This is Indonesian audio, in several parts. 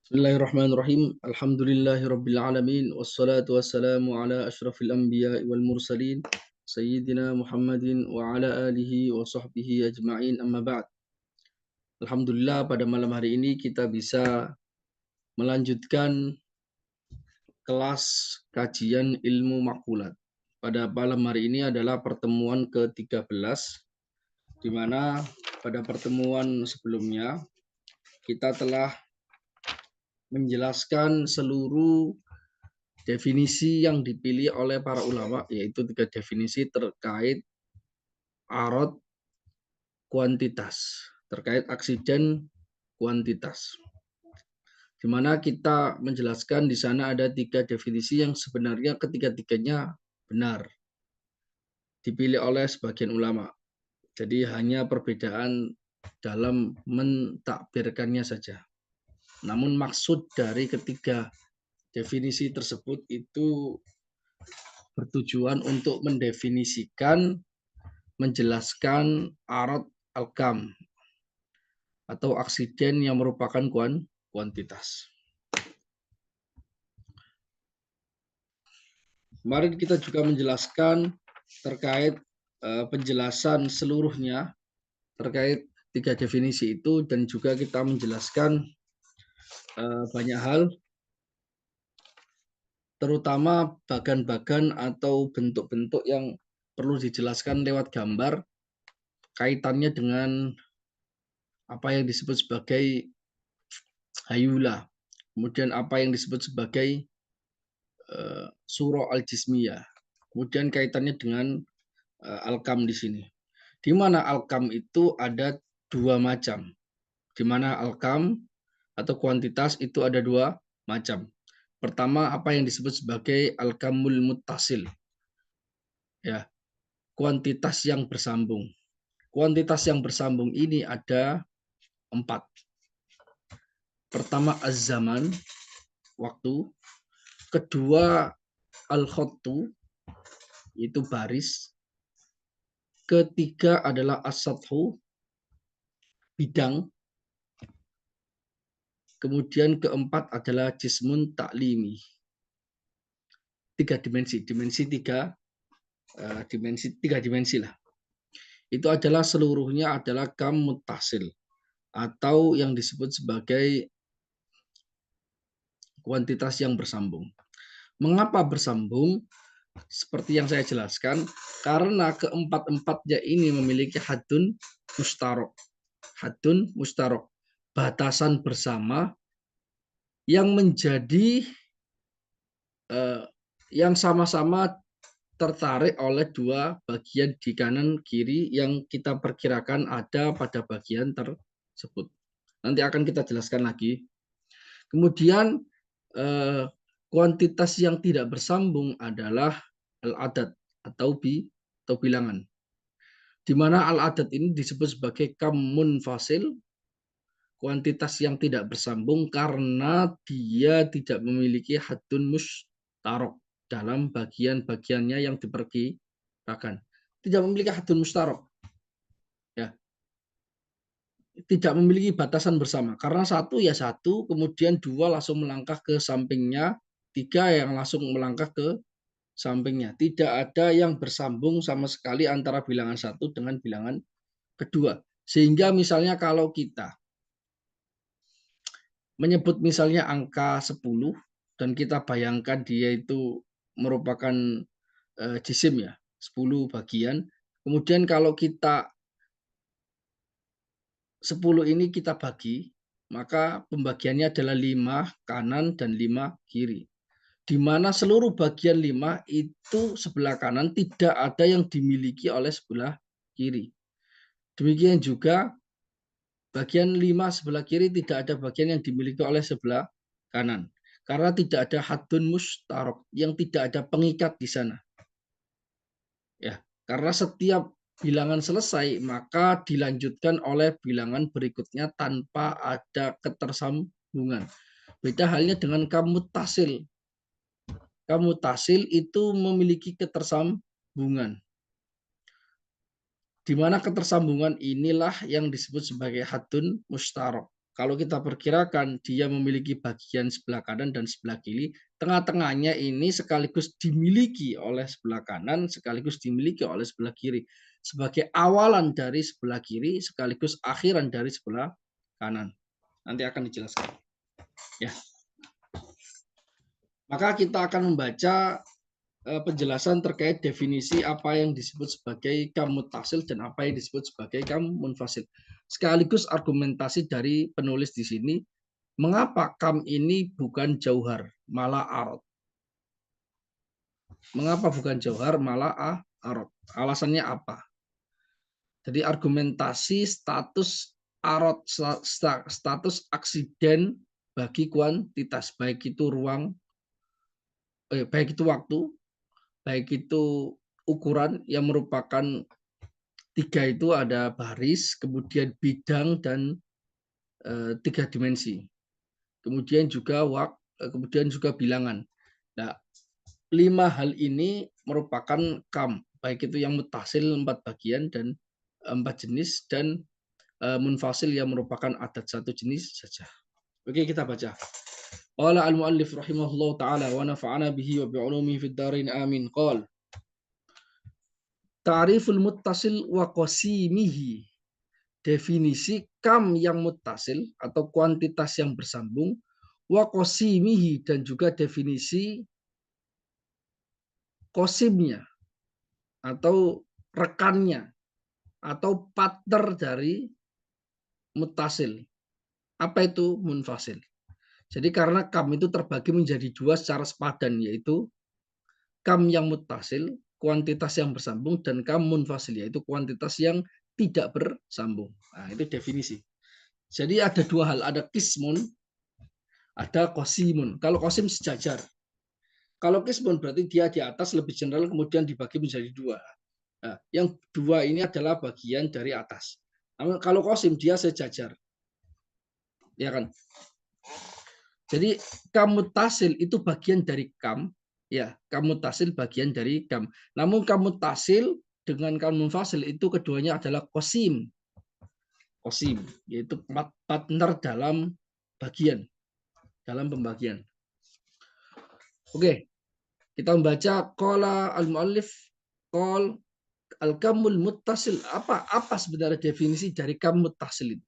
Bismillahirrahmanirrahim. Alhamdulillahirabbil alamin wassalatu wassalamu ala asyrafil anbiya'i wal mursalin sayyidina Muhammadin wa ala alihi wa sahbihi ajma'in amma ba'd. Alhamdulillah pada malam hari ini kita bisa melanjutkan kelas kajian ilmu makulat. Pada malam hari ini adalah pertemuan ke-13 di mana pada pertemuan sebelumnya kita telah menjelaskan seluruh definisi yang dipilih oleh para ulama, yaitu 3 definisi terkait arad kuantitas, terkait aksiden kuantitas. Di mana kita menjelaskan di sana ada 3 definisi yang sebenarnya ketiga-tiganya benar dipilih oleh sebagian ulama. Jadi hanya perbedaan dalam mentakbirkannya saja. Namun maksud dari ketiga definisi tersebut itu bertujuan untuk mendefinisikan, menjelaskan arad al-kam atau aksiden yang merupakan kuantitas. Kemarin kita juga menjelaskan terkait penjelasan seluruhnya terkait 3 definisi itu, dan juga kita menjelaskan banyak hal, terutama bagan-bagan atau bentuk-bentuk yang perlu dijelaskan lewat gambar kaitannya dengan apa yang disebut sebagai hayula, kemudian apa yang disebut sebagai surah al-jismiyah, kemudian kaitannya dengan al-kam di sini. Di mana al-kam itu ada 2 macam. Di mana al-kam atau kuantitas itu ada 2 macam. Pertama, apa yang disebut sebagai al-kamul muttasil. Ya, kuantitas yang bersambung. Kuantitas yang bersambung ini ada 4. Pertama, az-zaman, waktu. Kedua, al-khottu, itu baris. Ketiga adalah as-sathu, bidang. Kemudian keempat adalah jismun taklimi. 3 dimensi, tiga dimensi lah. Itu adalah seluruhnya adalah kam muttasil atau yang disebut sebagai kuantitas yang bersambung. Mengapa bersambung? Seperti yang saya jelaskan, karena keempat-empatnya ini memiliki hadun mustarok. Hadun mustarok, batasan bersama yang menjadi yang sama-sama tertarik oleh 2 bagian di kanan kiri yang kita perkirakan ada pada bagian tersebut. Nanti akan kita jelaskan lagi. Kemudian kuantitas yang tidak bersambung adalah al-adad atau bilangan. Di mana al-adad ini disebut sebagai kam munfasil, kuantitas yang tidak bersambung karena dia tidak memiliki hadun mustarok dalam bagian-bagiannya yang diperkirakan. Tidak memiliki hadun mustarok. Ya. Tidak memiliki batasan bersama. Karena 1 ya 1, kemudian 2 langsung melangkah ke sampingnya, 3 yang langsung melangkah ke sampingnya. Tidak ada yang bersambung sama sekali antara bilangan 1 dengan bilangan kedua. Sehingga misalnya kalau kita menyebut misalnya angka 10 dan kita bayangkan dia itu merupakan jisim ya, 10 bagian. Kemudian kalau kita 10 ini kita bagi, maka pembagiannya adalah 5 kanan dan 5 kiri. Di mana seluruh bagian 5 itu sebelah kanan tidak ada yang dimiliki oleh sebelah kiri. Demikian juga bagian 5 sebelah kiri tidak ada bagian yang dimiliki oleh sebelah kanan. Karena tidak ada hadun mustarok, yang tidak ada pengikat di sana. Ya, karena setiap bilangan selesai, maka dilanjutkan oleh bilangan berikutnya tanpa ada ketersambungan. Beda halnya dengan kamutasil. Kamutasil itu memiliki ketersambungan. Di mana ketersambungan inilah yang disebut sebagai hadun mustarok. Kalau kita perkirakan dia memiliki bagian sebelah kanan dan sebelah kiri, tengah-tengahnya ini sekaligus dimiliki oleh sebelah kanan, sekaligus dimiliki oleh sebelah kiri. Sebagai awalan dari sebelah kiri, sekaligus akhiran dari sebelah kanan. Nanti akan dijelaskan. Ya. Maka kita akan membaca penjelasan terkait definisi apa yang disebut sebagai kam muttasil dan apa yang disebut sebagai kam munfasil. Sekaligus argumentasi dari penulis di sini, mengapa kam ini bukan jauhar, malah arad. Mengapa bukan jauhar, malah arad? Alasannya apa? Jadi argumentasi status arad, status aksiden bagi kuantitas, baik itu ruang, baik itu waktu, baik itu ukuran yang merupakan tiga itu ada baris, kemudian bidang, dan tiga dimensi. Kemudian juga kemudian juga bilangan. Nah, 5 hal ini merupakan kam, baik itu yang mutasil 4 bagian dan 4 jenis, dan munfasil yang merupakan adat 1 jenis saja. Oke, kita baca. Qala al-muallif rahimahullah ta'ala wa nafa'ana bihi wa bi'ulumihi fid dharain amin. Qala ta'riful muttasil wa qasimihi. Definisi kam yang muttasil atau kuantitas yang bersambung, wa qasimihi, dan juga definisi qasimnya atau rekannya atau partner dari muttasil. Apa itu munfasil? Jadi karena kam itu terbagi menjadi 2 secara sepadan, yaitu kam yang muttasil, kuantitas yang bersambung, dan kam munfasil, yaitu kuantitas yang tidak bersambung. Nah, itu definisi. Jadi ada 2 hal, ada qismun, ada qasimun. Kalau qasim sejajar. Kalau qismun berarti dia di atas lebih general kemudian dibagi menjadi 2. Nah, yang 2 ini adalah bagian dari atas. Namun kalau qasim dia sejajar. Ya kan? Jadi kam muttasil itu bagian dari kam, ya, kam muttasil bagian dari kam. Namun kam muttasil dengan kam munfasil itu keduanya adalah qasim. Qasim, yaitu partner dalam bagian, dalam pembagian. Oke, kita membaca qala al-muallif qol al-kamul muttasil. Apa sebenarnya definisi dari kam muttasil itu?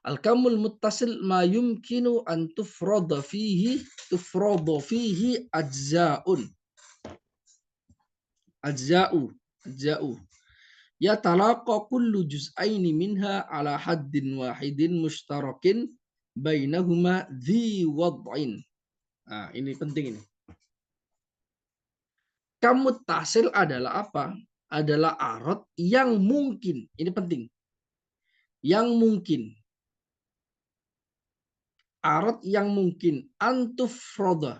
Al-kamul muttasil ma yumkinu an tufrada fihi ajza'un. Ajza'u. Ya talaqa kullu juz'aini minha ala haddin wahidin mushtarakin bainahuma dhi wad'in. Nah, ini penting ini. Kam muttasil adalah apa? Adalah arad yang mungkin. Ini penting. Yang mungkin. Arad yang mungkin antufrodo,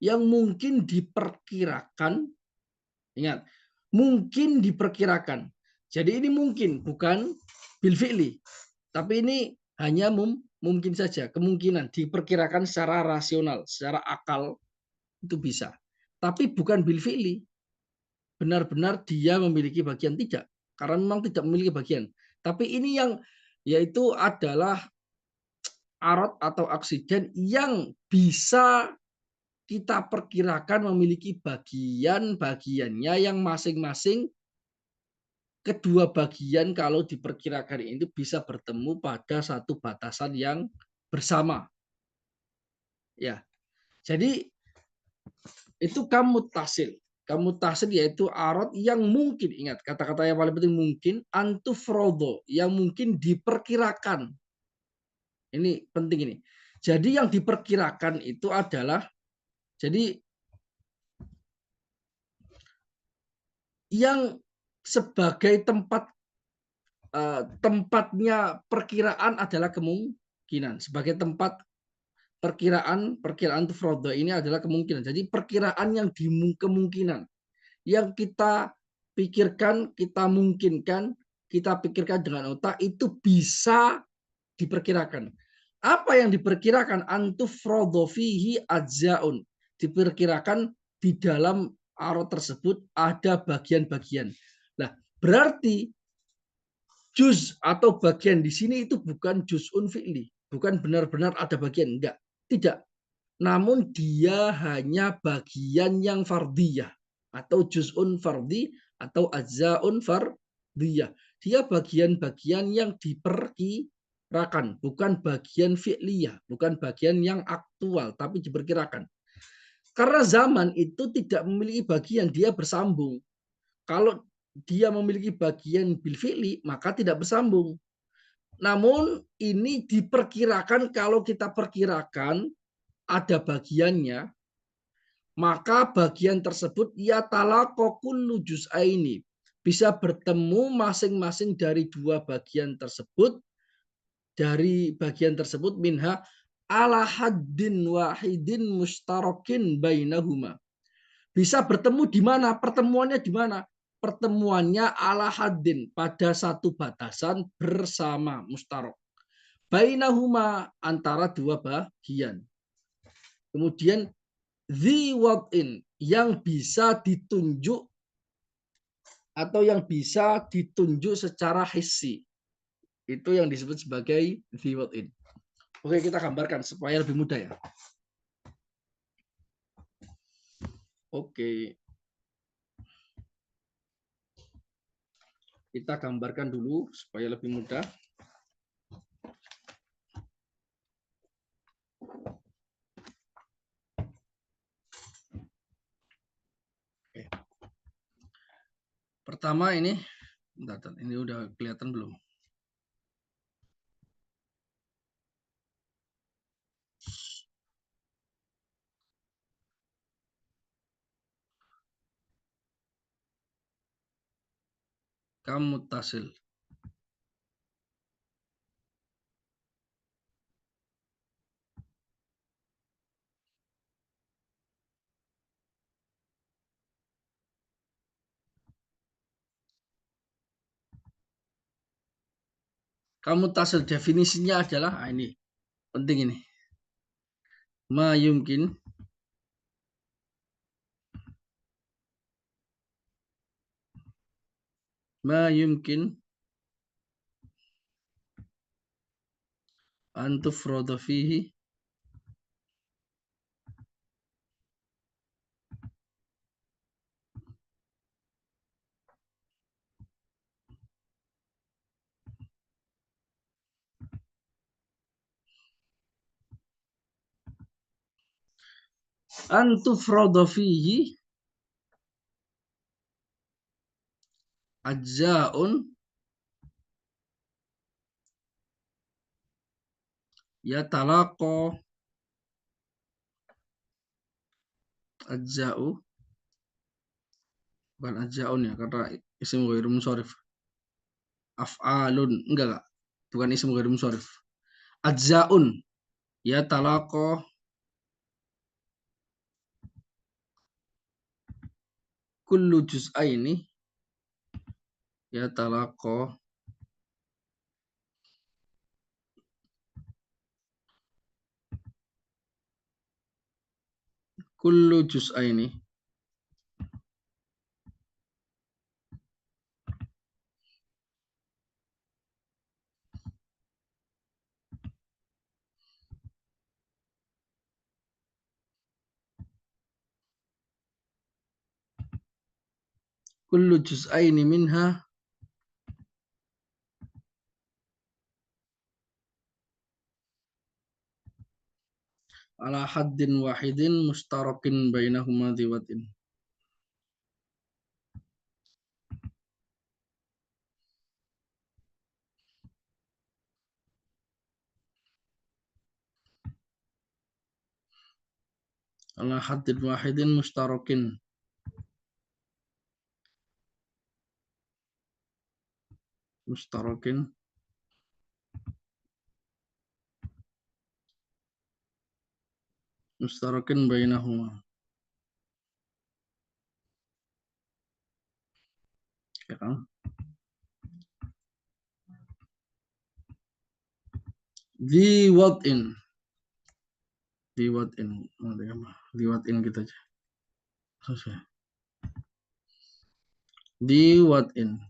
yang mungkin diperkirakan. Ingat, mungkin diperkirakan. Jadi ini mungkin, bukan bil fi'li, tapi ini hanya mungkin saja, kemungkinan diperkirakan secara rasional, secara akal itu bisa, tapi bukan bil fi'li. Benar-benar dia memiliki bagian, tidak, karena memang tidak memiliki bagian. Tapi ini yang yaitu adalah arad atau aksiden yang bisa kita perkirakan memiliki bagian-bagiannya yang masing-masing kedua bagian kalau diperkirakan itu bisa bertemu pada satu batasan yang bersama. Ya. Jadi itu kam muttasil. Kam muttasil yaitu arad yang mungkin, ingat kata-kata yang paling penting, mungkin, antufrodo, yang mungkin diperkirakan. Ini penting ini. Jadi yang diperkirakan itu adalah, jadi yang sebagai tempatnya perkiraan adalah kemungkinan. Sebagai tempat perkiraan tufrodo ini adalah kemungkinan. Jadi perkiraan yang kemungkinan yang kita pikirkan, kita mungkinkan, kita pikirkan dengan otak itu bisa diperkirakan. Apa yang diperkirakan? Antufrodo fihi ajzaun. Diperkirakan di dalam arad tersebut ada bagian-bagian. Nah, berarti Juz atau bagian di sini itu bukan juz'un fi'li, bukan benar-benar ada bagian, enggak, tidak. Namun dia hanya bagian yang fardiyah atau juz'un fardi atau ajza'un fardiyah. Dia bagian-bagian yang diperkirakan, bukan bagian fi'liyah, bukan bagian yang aktual, tapi diperkirakan. Karena zaman itu tidak memiliki bagian, dia bersambung. Kalau dia memiliki bagian bil fi'li, maka tidak bersambung. Namun ini diperkirakan, kalau kita perkirakan ada bagiannya, maka bagian tersebut ya talaqo kullu juz'aini, bisa bertemu masing-masing dari dua bagian tersebut, dari bagian tersebut minha ala haddin wahidin mustarakin bainahuma. Bisa bertemu di mana? Pertemuannya di mana? Pertemuannya ala haddin, pada satu batasan bersama, mustarok. Bainahuma, antara dua bagian. Kemudian the wad'in, yang bisa ditunjuk atau yang bisa ditunjuk secara hissi. Itu yang disebut sebagai the wad'in. Oke, kita gambarkan supaya lebih mudah ya. Oke. Kita gambarkan dulu supaya lebih mudah. Oke. Pertama ini, bentar, ini udah kelihatan belum? Kamu tasil. Kamu tasil definisinya adalah ini penting ini. Ma yumkin antufroda fihi ajzaun ya talaqo ajzau, bukan ajzaun ya, karena isim ghairu munsharif. Af'alun, enggak, bukan isim ghairu munsharif. Ajzaun ya talaqo kullu juz'aini ya talaqo kullu juz'aini kullu juz'aini minha ala haddin wahidin mustarakin bainahuma diwatin. Ala haddin wahidin mustarakin mustarakin bainahuma. Ya kan? Diwatin kita aja. Selesai. Diwatin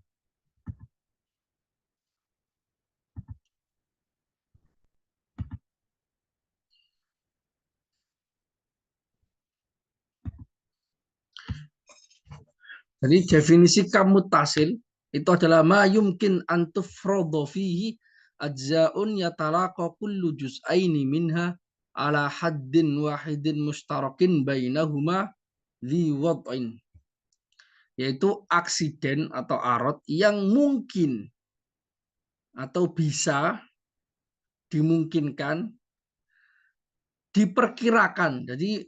Jadi definisi kam muttasil itu adalah ma yumkin an tufradha fihi ajza'un yatalaqa kullu juz'aini minha ala haddin wahidin mushtarakin bainahuma dhi wad'in, yaitu aksiden atau arad yang mungkin atau bisa dimungkinkan diperkirakan. Jadi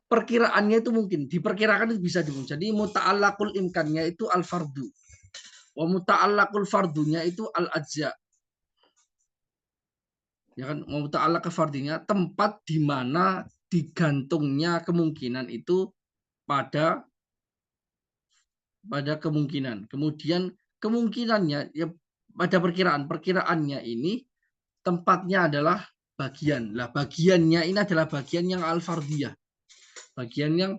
perkiraannya itu mungkin, diperkirakan itu bisa dimungkinkan. Jadi muta'allaqul imkannya itu al fardu. Wa muta'allaqul fardunya itu al ajza. Ya kan, muta'allaq fardinya tempat di mana digantungnya kemungkinan itu pada kemungkinan. Kemudian kemungkinannya ya pada perkiraannya ini tempatnya adalah bagian. Lah bagiannya ini adalah bagian yang al-fardiyah. Bagian yang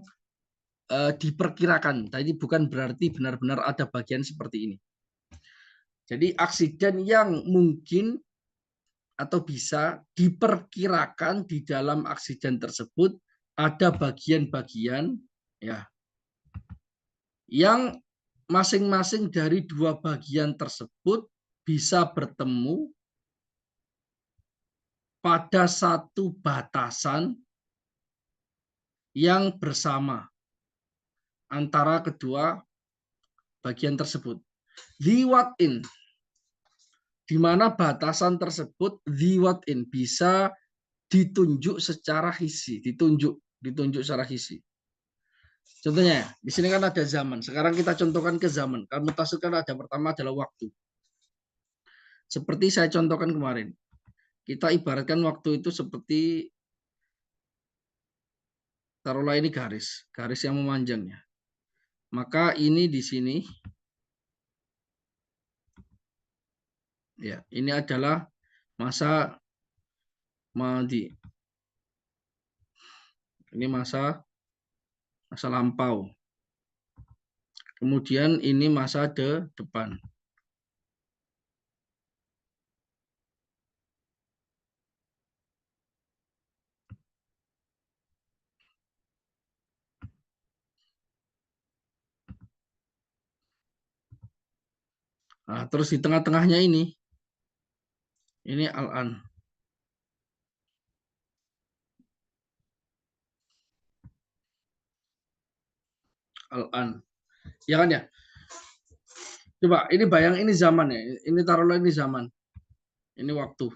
diperkirakan. Tadi bukan berarti benar-benar ada bagian seperti ini. Jadi aksiden yang mungkin atau bisa diperkirakan di dalam aksiden tersebut ada bagian-bagian ya yang masing-masing dari dua bagian tersebut bisa bertemu pada satu batasan yang bersama antara kedua bagian tersebut. Liwatin, di mana batasan tersebut liwatin bisa ditunjuk secara hisi, ditunjuk secara hisi. Contohnya, di sini kan ada zaman. Sekarang kita contohkan ke zaman. Kalau mutasil kan ada pertama adalah waktu. Seperti saya contohkan kemarin. Kita ibaratkan waktu itu seperti taruhlah ini garis yang memanjangnya. Maka ini di sini ya, ini adalah masa madi. Ini masa lampau. Kemudian ini masa depan. Nah, terus di tengah-tengahnya ini al-an. Al-an. Ya kan ya? Coba ini bayang ini zaman ya. Ini taruhlah ini zaman. Ini waktu.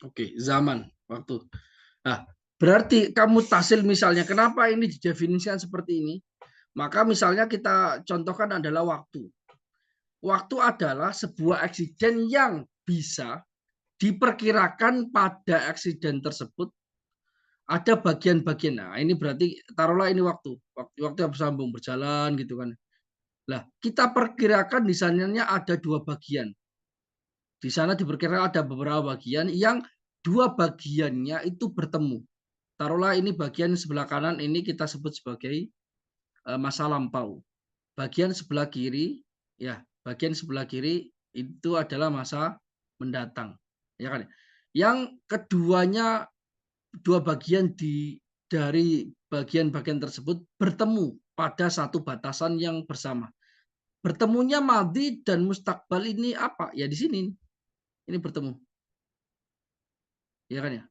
Oke, zaman, waktu. Nah, berarti kamu tasil misalnya, kenapa ini didefinisikan seperti ini? Maka misalnya kita contohkan adalah waktu. Waktu adalah sebuah eksiden yang bisa diperkirakan pada eksiden tersebut ada bagian-bagian. Nah, ini berarti taruhlah ini waktu yang bersambung berjalan gitu kan. Lah, kita perkirakan di sananya ada dua bagian. Di sana diperkirakan ada beberapa bagian yang dua bagiannya itu bertemu. Taruhlah ini bagian sebelah kanan ini kita sebut sebagai masa lampau. Bagian sebelah kiri ya, bagian sebelah kiri itu adalah masa mendatang. Ya kan? Yang keduanya dua bagian dari bagian-bagian tersebut bertemu pada satu batasan yang bersama. Bertemunya madi dan mustakbal ini apa? Ya di sini. Ini bertemu. Ya kan ya?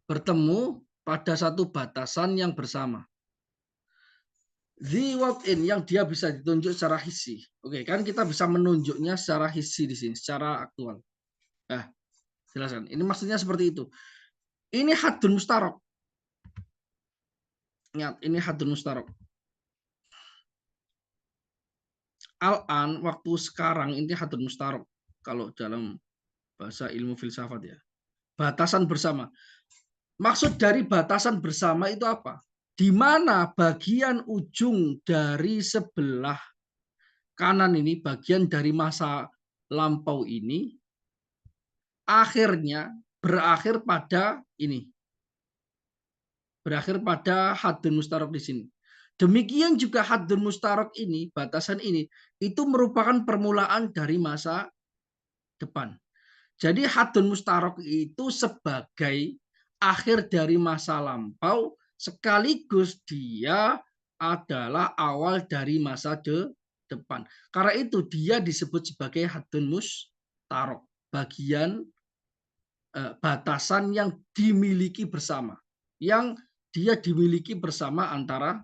Bertemu pada satu batasan yang bersama. The what in yang dia bisa ditunjuk secara hisi. Oke, kan kita bisa menunjuknya secara hisi di sini, secara aktual. Nah, jelaskan. Ini maksudnya seperti itu. Ini hadun mustarok. Ingat, ini hadun mustarok. Al-an, waktu sekarang, ini hadun mustarok. Kalau dalam bahasa ilmu filsafat ya. Batasan bersama. Maksud dari batasan bersama itu apa? Di mana bagian ujung dari sebelah kanan ini, bagian dari masa lampau ini, akhirnya berakhir pada ini. Berakhir pada hadun mustarok di sini. Demikian juga hadun mustarok ini, batasan ini, itu merupakan permulaan dari masa depan. Jadi hadun mustarok itu sebagai akhir dari masa lampau sekaligus dia adalah awal dari masa depan. Karena itu dia disebut sebagai hadun mustarok, bagian batasan yang dimiliki bersama, yang dia dimiliki bersama antara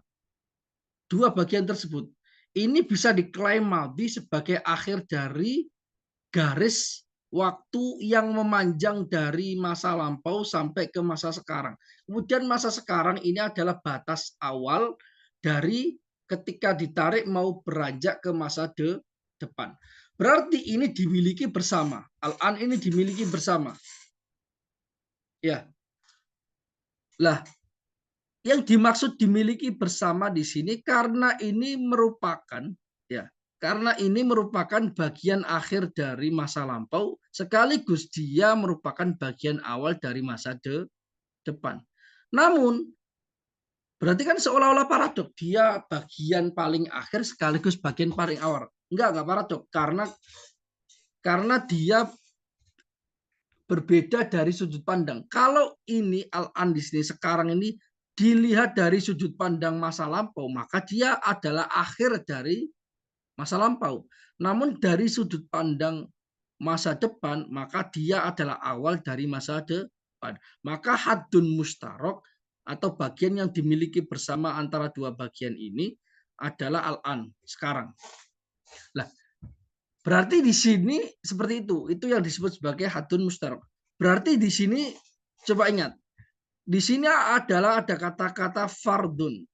dua bagian tersebut. Ini bisa diklaim madhi sebagai akhir dari garis waktu yang memanjang dari masa lampau sampai ke masa sekarang. Kemudian masa sekarang ini adalah batas awal dari ketika ditarik mau beranjak ke masa depan. Berarti ini dimiliki bersama. Al-an ini dimiliki bersama. Ya. Lah, yang dimaksud dimiliki bersama di sini karena ini merupakan ya, karena ini merupakan bagian akhir dari masa lampau sekaligus dia merupakan bagian awal dari masa depan. Namun berarti kan seolah-olah paradok, dia bagian paling akhir sekaligus bagian paling awal. Enggak paradok karena dia berbeda dari sudut pandang. Kalau ini al-an di sini sekarang ini dilihat dari sudut pandang masa lampau, maka dia adalah akhir dari masa lampau. Namun dari sudut pandang masa depan, maka dia adalah awal dari masa depan. Maka hadun mustarok atau bagian yang dimiliki bersama antara dua bagian ini adalah al-an sekarang. Lah, berarti di sini seperti itu. Itu yang disebut sebagai hadun mustarok. Berarti di sini coba ingat. Di sini adalah ada kata-kata fardun.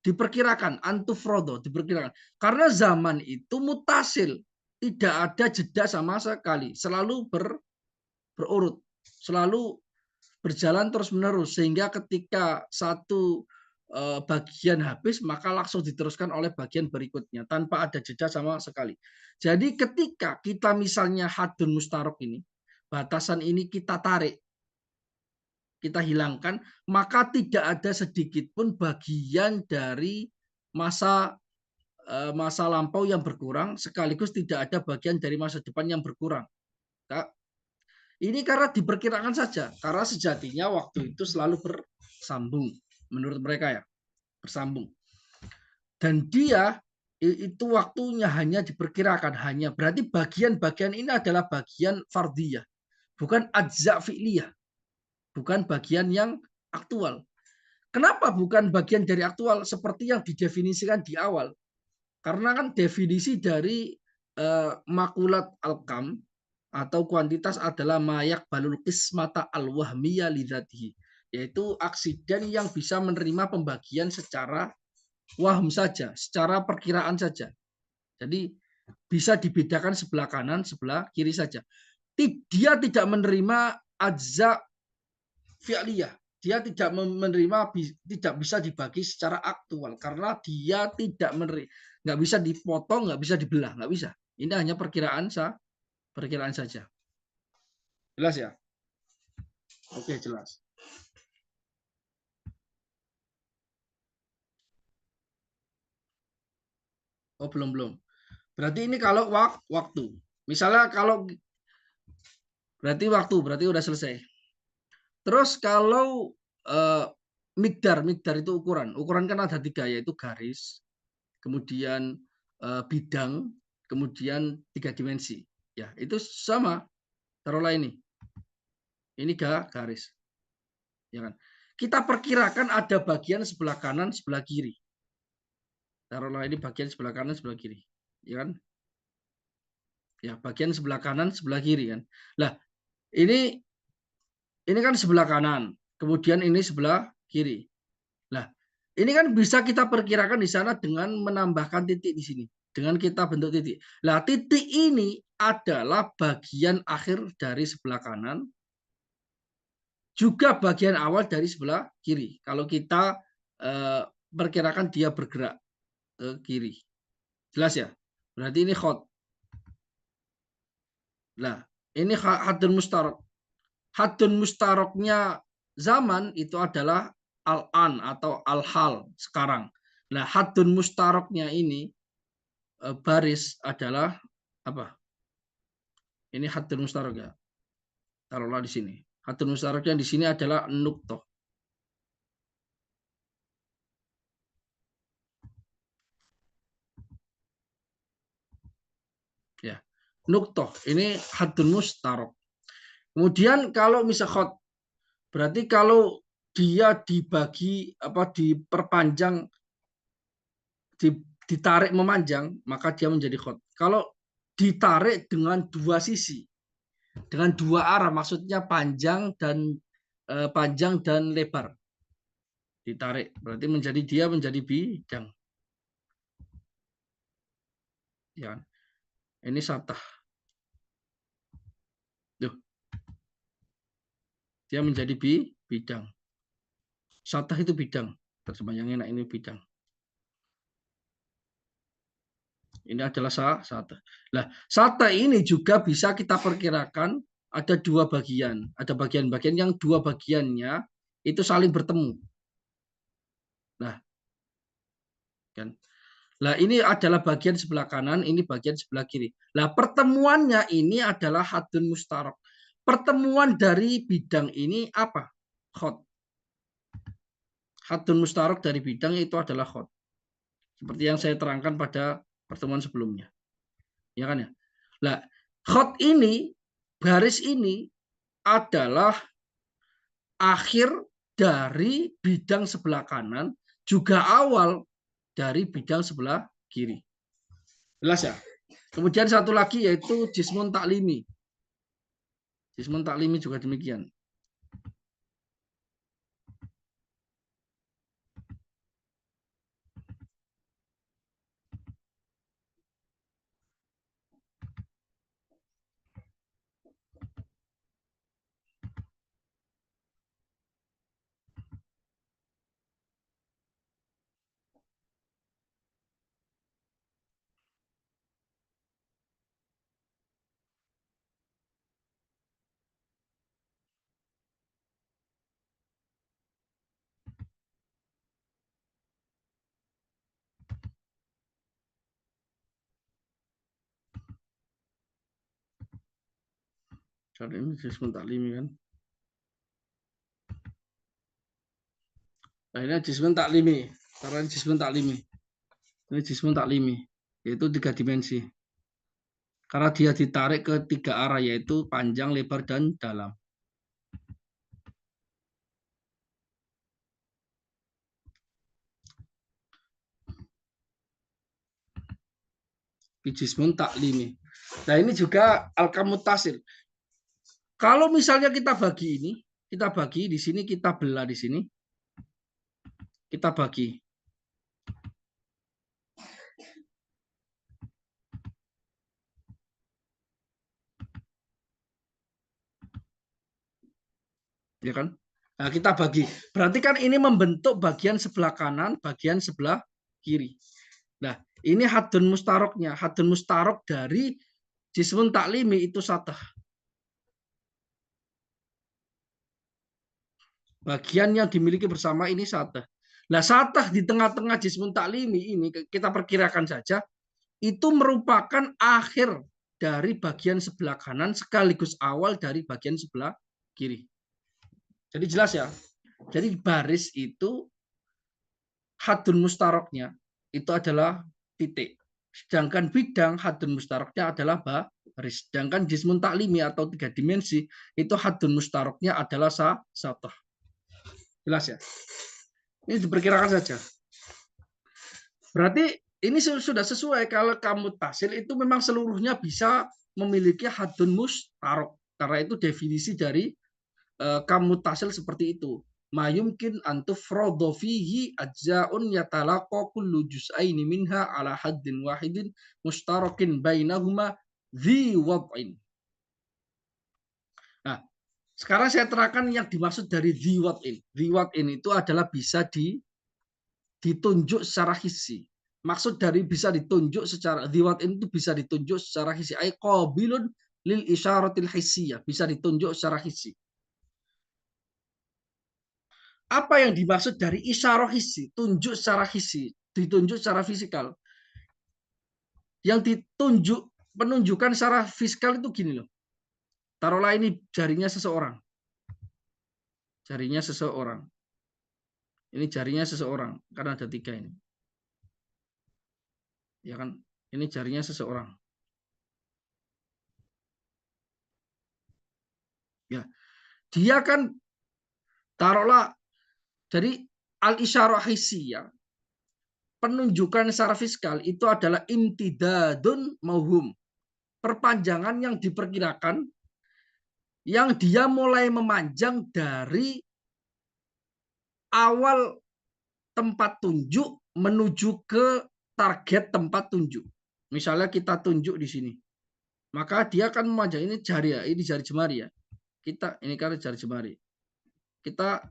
Diperkirakan, antufrodo, diperkirakan. Karena zaman itu mutasil. Tidak ada jeda sama sekali. Selalu berurut. Selalu berjalan terus-menerus. Sehingga ketika satu bagian habis maka langsung diteruskan oleh bagian berikutnya tanpa ada jeda sama sekali. Jadi ketika kita misalnya hadun mustarok ini, batasan ini kita tarik, kita hilangkan, maka tidak ada sedikit pun bagian dari masa lampau yang berkurang sekaligus tidak ada bagian dari masa depan yang berkurang. Ini karena diperkirakan saja, karena sejatinya waktu itu selalu bersambung menurut mereka ya. Bersambung. Dan dia itu waktunya hanya diperkirakan, hanya berarti bagian-bagian ini adalah bagian fardiyah, bukan ajza fi'liyah, bukan bagian yang aktual. Kenapa bukan bagian dari aktual seperti yang didefinisikan di awal? Karena kan definisi dari makulat al-kam atau kuantitas adalah mayak balul qismata al-wahmiyah lidzatihi, yaitu aksiden yang bisa menerima pembagian secara wahm saja, secara perkiraan saja. Jadi bisa dibedakan sebelah kanan, sebelah kiri saja. Dia tidak menerima ajza fi'liyah. Dia tidak menerima, tidak bisa dibagi secara aktual karena dia tidak menerima, nggak bisa dipotong, nggak bisa dibelah, nggak bisa. Ini hanya perkiraan saja. Jelas ya? Oke, jelas. Oh, belum. Berarti ini kalau waktu. Misalnya kalau berarti udah selesai. Terus kalau migdar itu ukuran kan ada 3, yaitu garis, kemudian bidang, kemudian 3 dimensi. Ya, itu sama. Taruhlah ini garis, ya kan? Kita perkirakan ada bagian sebelah kanan, sebelah kiri. Taruhlah ini bagian sebelah kanan, sebelah kiri, ya kan? Ya, bagian sebelah kanan, sebelah kiri kan. Lah, ini kan sebelah kanan, kemudian ini sebelah kiri. Nah, ini kan bisa kita perkirakan di sana dengan menambahkan titik di sini. Dengan kita bentuk titik. Nah, titik ini adalah bagian akhir dari sebelah kanan, juga bagian awal dari sebelah kiri. Kalau kita perkirakan dia bergerak ke kiri. Jelas ya? Berarti ini khot. Nah, ini hadun mustarok. Hadun mustaroknya zaman itu adalah al-an atau al-hal sekarang. Nah, hadun mustaroknya ini baris adalah apa? Ini hadun mustarok ya. Taruhlah di sini. Haddun mustaroknya di sini adalah nuktoh. Ya, nuktoh ini haddun mustarok. Kemudian kalau misal khot, berarti kalau dia dibagi diperpanjang, ditarik memanjang, maka dia menjadi khot. Kalau ditarik dengan dua sisi, dengan dua arah, maksudnya panjang dan lebar, ditarik, berarti dia menjadi bidang. Ya, ini satah. Tuh, dia menjadi bidang. Satah itu bidang. Terjemah yang enak ini bidang. Ini adalah satah. Nah, satah ini juga bisa kita perkirakan ada dua bagian. Ada bagian-bagian yang dua bagiannya itu saling bertemu. Nah, kan. Nah, ini adalah bagian sebelah kanan, ini bagian sebelah kiri. Nah, pertemuannya ini adalah haddun mustarok. Pertemuan dari bidang ini apa? Khot. Haddun mustarok dari bidang itu adalah khot. Seperti yang saya terangkan pada pertemuan sebelumnya. Ya kan ya? Nah, khot ini, garis ini adalah akhir dari bidang sebelah kanan, juga awal dari bidang sebelah kiri. Jelas ya? Kemudian satu lagi yaitu jismun taklimi. Jismun taklimi juga demikian. Karena ini jismun taklimi kan. Nah, ini jismun taklimi. Karena jismun taklimi. Ini jismun taklimi, yaitu 3 dimensi. Karena dia ditarik ke 3 arah, yaitu panjang, lebar, dan dalam. Jismun taklimi. Nah, ini juga al-kamutasil. Kalau misalnya kita bagi di sini, kita belah di sini, kita bagi. Ya kan? Nah, kita bagi. Berarti kan ini membentuk bagian sebelah kanan, bagian sebelah kiri. Nah, ini haddun mustaroknya. Haddun mustarok dari jismun taklimi itu satah. Bagian yang dimiliki bersama ini satah. Nah, satah di tengah-tengah jismun taklimi ini kita perkirakan saja itu merupakan akhir dari bagian sebelah kanan sekaligus awal dari bagian sebelah kiri. Jadi jelas ya. Jadi baris itu haddun mustaroknya itu adalah titik. Sedangkan bidang haddun mustaroknya adalah baris. Sedangkan jismun taklimi atau 3 dimensi itu haddun mustaroknya adalah satah. Jelas ya? Ini diperkirakan saja. Berarti ini sudah sesuai kalau kamu tasil itu memang seluruhnya bisa memiliki haddun mustarok. Karena itu definisi dari kamu tasil seperti itu. Mayumkin antufrodo fihi ajzaun yatalaqa kullu juz'aini minha ala haddin wahidin mustarokin bainahuma dhi wad'in. Nah, sekarang saya terangkan yang dimaksud dari dhi wad'in. Dhi wad'in itu adalah bisa ditunjuk secara hissi. Maksud dari bisa ditunjuk secara dhi wad'in itu bisa ditunjuk secara hissi. Ay qabilun lil isyaratil hissiyah, bisa ditunjuk secara hissi. Apa yang dimaksud dari isyarah hissi? Tunjuk secara hissi, ditunjuk secara fisikal. Yang ditunjuk, penunjukan secara fisikal itu gini loh. Taruhlah ini jarinya seseorang. Jarinya seseorang. Ini jarinya seseorang. Karena ada 3 ini. Ya kan? Ini jarinya seseorang. Ya. Dia kan taruhlah, jadi al-isyarah hissiyah, penunjukan secara fiskal itu adalah imtidadun mauhum, perpanjangan yang diperkirakan, yang dia mulai memanjang dari awal tempat tunjuk menuju ke target tempat tunjuk. Misalnya kita tunjuk di sini, maka dia akan memanjang. Ini jari ya, ini jari jemari ya. Ini kan jari jemari. Kita